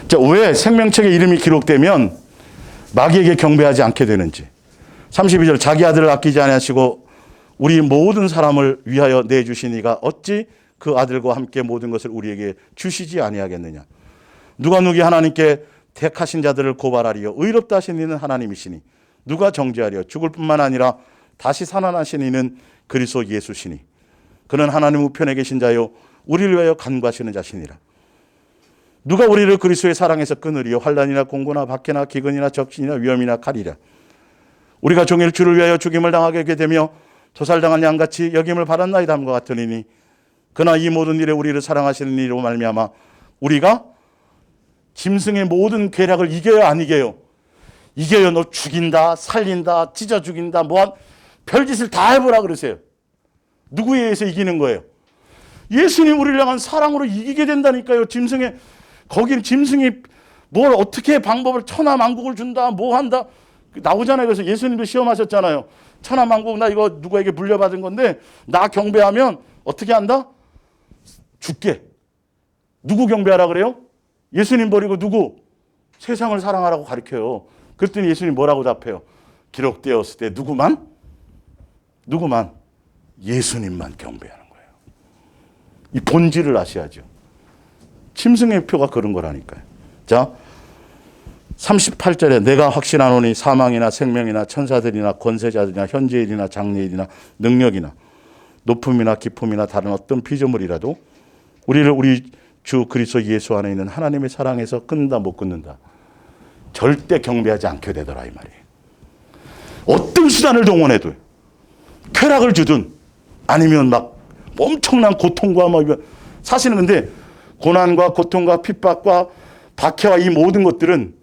자, 왜 생명책에 이름이 기록되면 마귀에게 경배하지 않게 되는지. 32절. 자기 아들을 아끼지 아니하시고 우리 모든 사람을 위하여 내주시니가 어찌 그 아들과 함께 모든 것을 우리에게 주시지 아니하겠느냐. 누가 누기 하나님께 택하신 자들을 고발하리요. 의롭다 하신 이는 하나님이시니 누가 정죄하리요. 죽을 뿐만 아니라 다시 살아나신 이는 그리스도 예수시니 그는 하나님 우편에 계신 자요 우리를 위하여 간구하시는 자시니라. 누가 우리를 그리스도의 사랑에서 끊으리요. 환난이나 공고나 박해나 기근이나 적신이나 위험이나 칼이라. 우리가 종일 주를 위하여 죽임을 당하게 되며 도살당한 양같이 여김을 받았나이다 함과 같으니 그러나 이 모든 일에 우리를 사랑하시는 이로 말미암아 우리가 짐승의 모든 괴락을 이겨요, 안 이겨요? 이겨요. 너 죽인다, 살린다, 찢어 죽인다, 뭐한 별짓을 다 해보라 그러세요. 누구에 의해서 이기는 거예요? 예수님 우리를 향한 사랑으로 이기게 된다니까요. 거기는 짐승이 뭘 어떻게 방법을 천하만국을 준다, 뭐 한다 나오잖아요. 그래서 예수님도 시험하셨잖아요. 천하만국 나 이거 누구에게 물려받은 건데 나 경배하면 어떻게 한다? 죽게. 누구 경배하라 그래요? 예수님 버리고 누구? 세상을 사랑하라고 가르쳐요. 그랬더니 예수님 뭐라고 답해요? 기록되었을 때 누구만? 예수님만 경배하는 거예요. 이 본질을 아셔야죠. 짐승의 표가 그런 거라니까요. 자, 38절에 내가 확신하노니 사망이나 생명이나 천사들이나 권세자들이나 현재일이나 장래일이나 능력이나 높음이나 깊음이나 다른 어떤 피조물이라도 우리를 우리 주 그리스도 예수 안에 있는 하나님의 사랑에서 끊는다 못 끊는다. 절대 경배하지 않게 되더라 이 말이에요. 어떤 수단을 동원해도 쾌락을 주든 아니면 막 엄청난 고통과 사실은 근데 고난과 고통과 핍박과 박해와 이 모든 것들은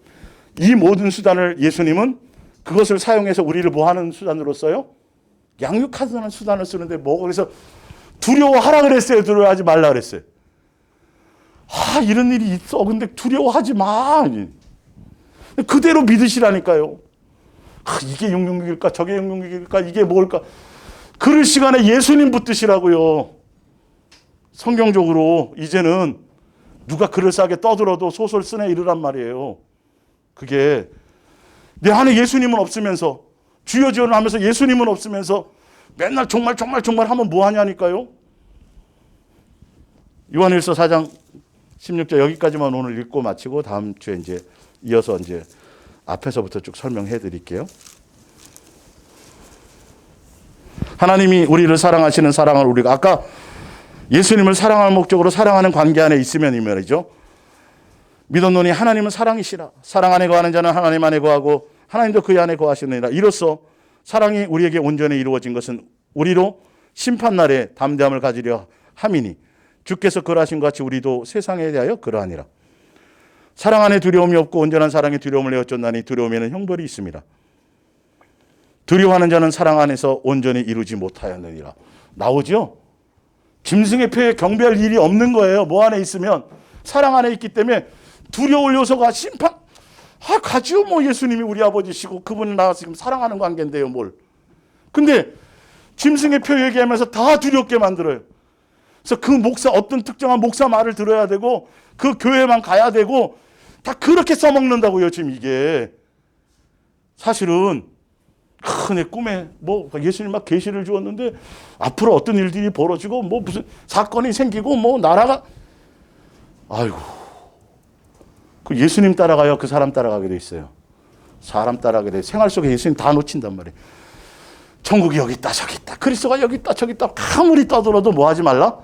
이 모든 수단을 예수님은 그것을 사용해서 우리를 뭐 하는 수단으로 써요? 양육하는 수단을 쓰는데 그래서 두려워하라 그랬어요? 두려워하지 말라 그랬어요? 이런 일이 있어. 근데 두려워하지 마. 그대로 믿으시라니까요. 이게 666일까? 저게 666일까? 이게 뭘까? 그럴 시간에 예수님 붙드시라고요. 성경적으로 이제는 누가 그럴싸하게 떠들어도 소설 쓰네 이르란 말이에요. 그게 내 안에 예수님은 없으면서 주여 주여를 하면서 예수님은 없으면서 맨날 정말 하면 뭐 하냐니까요. 요한일서 4장 16절 여기까지만 오늘 읽고 마치고 다음 주에 이제 이어서 이제 앞에서부터 쭉 설명해 드릴게요. 하나님이 우리를 사랑하시는 사랑을 우리가 아까 예수님을 사랑할 목적으로 사랑하는 관계 안에 있으면 이 말이죠. 믿었노니 하나님은 사랑이시라. 사랑 안에 거하는 자는 하나님 안에 거하고 하나님도 그 안에 거하시느니라. 이로써 사랑이 우리에게 온전히 이루어진 것은 우리로 심판날에 담대함을 가지려 함이니 주께서 그러하신 것 같이 우리도 세상에 대하여 그러하니라. 사랑 안에 두려움이 없고 온전한 사랑이 두려움을 내어 쫓나니 두려움에는 형벌이 있습니다. 두려워하는 자는 사랑 안에서 온전히 이루지 못하였느니라. 나오죠? 짐승의 표에 경배할 일이 없는 거예요. 뭐 안에 있으면 사랑 안에 있기 때문에 두려울 요소가 심판 가지요. 뭐 예수님이 우리 아버지시고 그분이 나와서 지금 사랑하는 관계인데요. 뭘. 근데 짐승의 표 얘기하면서 다 두렵게 만들어요. 그래서 그 목사, 어떤 특정한 목사 말을 들어야 되고 그 교회만 가야 되고 다 그렇게 써먹는다고요. 지금 이게 사실은 내 꿈에 뭐 예수님 막 계시를 주었는데 앞으로 어떤 일들이 벌어지고 뭐 무슨 사건이 생기고 뭐 나라가 아이고 그 예수님 따라가요. 그 사람 따라가게 돼 있어요. 사람 따라가게 돼. 생활 속에 예수님 다 놓친단 말이에요. 천국이 여기 있다 저기 있다. 그리스도가 여기 있다 저기 있다. 아무리 떠들어도 뭐 하지 말라?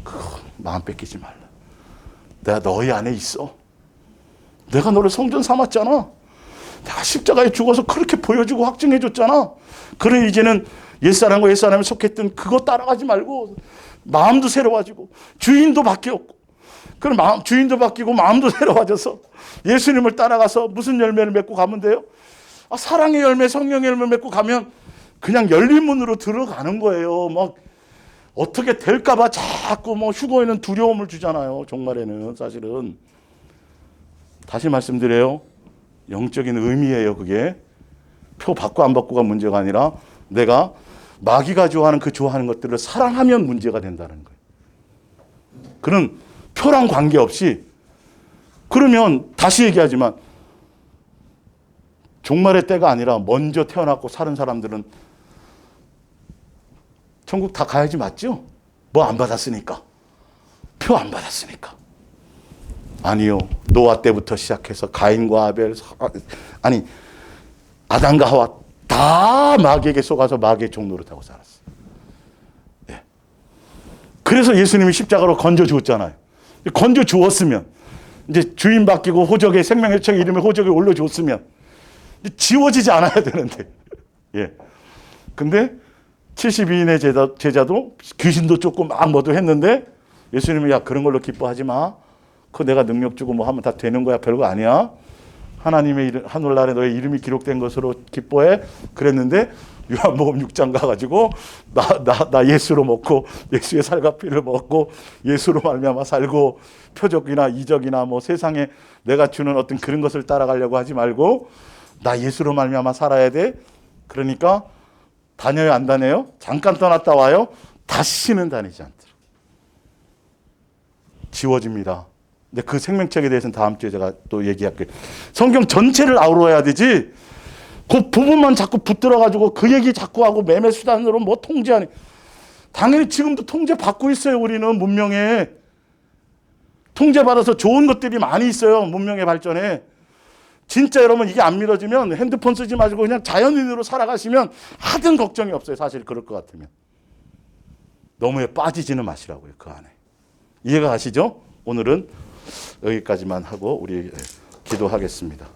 그거 마음 뺏기지 말라. 내가 너희 안에 있어. 내가 너를 성전 삼았잖아. 내가 십자가에 죽어서 그렇게 보여주고 확증해 줬잖아. 그래 이제는 옛사람과 옛사람에 속했던 그거 따라가지 말고 마음도 새로워지고 주인도 바뀌었고 그럼 주인도 바뀌고 마음도 새로워져서 예수님을 따라가서 무슨 열매를 맺고 가면 돼요? 사랑의 열매, 성령의 열매 맺고 가면 그냥 열린 문으로 들어가는 거예요. 막 어떻게 될까봐 자꾸 뭐 휴거에는 두려움을 주잖아요. 종말에는 사실은 다시 말씀드려요. 영적인 의미예요. 그게 표 받고 안 받고가 문제가 아니라 내가 마귀가 좋아하는 그 좋아하는 것들을 사랑하면 문제가 된다는 거예요. 그런 표랑 관계없이 그러면 다시 얘기하지만 종말의 때가 아니라 먼저 태어났고 사는 사람들은 천국 다 가야지 맞죠? 뭐 안 받았으니까. 표 안 받았으니까. 아니요. 노아 때부터 시작해서 가인과 아벨, 아니 아담과 하와 다 마귀에게 속아서 마귀의 종노릇 하고 살았어요. 예. 그래서 예수님이 십자가로 건져 주었잖아요. 건져 주었으면 이제 주인 바뀌고 호적에 생명의 이름을 호적에 올려줬으면 지워지지 않아야 되는데. 예. 근데 72인의 제자도 귀신도 쫓고 막 뭐도 했는데 예수님이 야 그런 걸로 기뻐하지 마. 그거 내가 능력 주고 뭐 하면 다 되는 거야. 별거 아니야. 하나님의 이름, 하늘나라에 너의 이름이 기록된 것으로 기뻐해. 그랬는데 요한복음 6장 가가지고 나 예수로 먹고 예수의 살과 피를 먹고 예수로 말미암아 살고 표적이나 이적이나 뭐 세상에 내가 주는 어떤 그런 것을 따라가려고 하지 말고 나 예수로 말미암아 살아야 돼. 그러니까 다녀요 안 다녀요? 잠깐 떠났다 와요. 다시는 다니지 않도록 지워집니다. 근데 그 생명책에 대해서는 다음 주에 제가 또 얘기할게요. 성경 전체를 아우러야 되지 그 부분만 자꾸 붙들어가지고 그 얘기 자꾸 하고 매매 수단으로 뭐 통제하니 당연히 지금도 통제 받고 있어요. 우리는 문명에 통제받아서 좋은 것들이 많이 있어요. 문명의 발전에. 진짜 여러분 이게 안 믿어지면 핸드폰 쓰지 마시고 그냥 자연인으로 살아가시면 하든 걱정이 없어요. 사실 그럴 것 같으면. 너무 빠지지는 마시라고요. 그 안에. 이해가 가시죠? 오늘은 여기까지만 하고 우리 기도하겠습니다.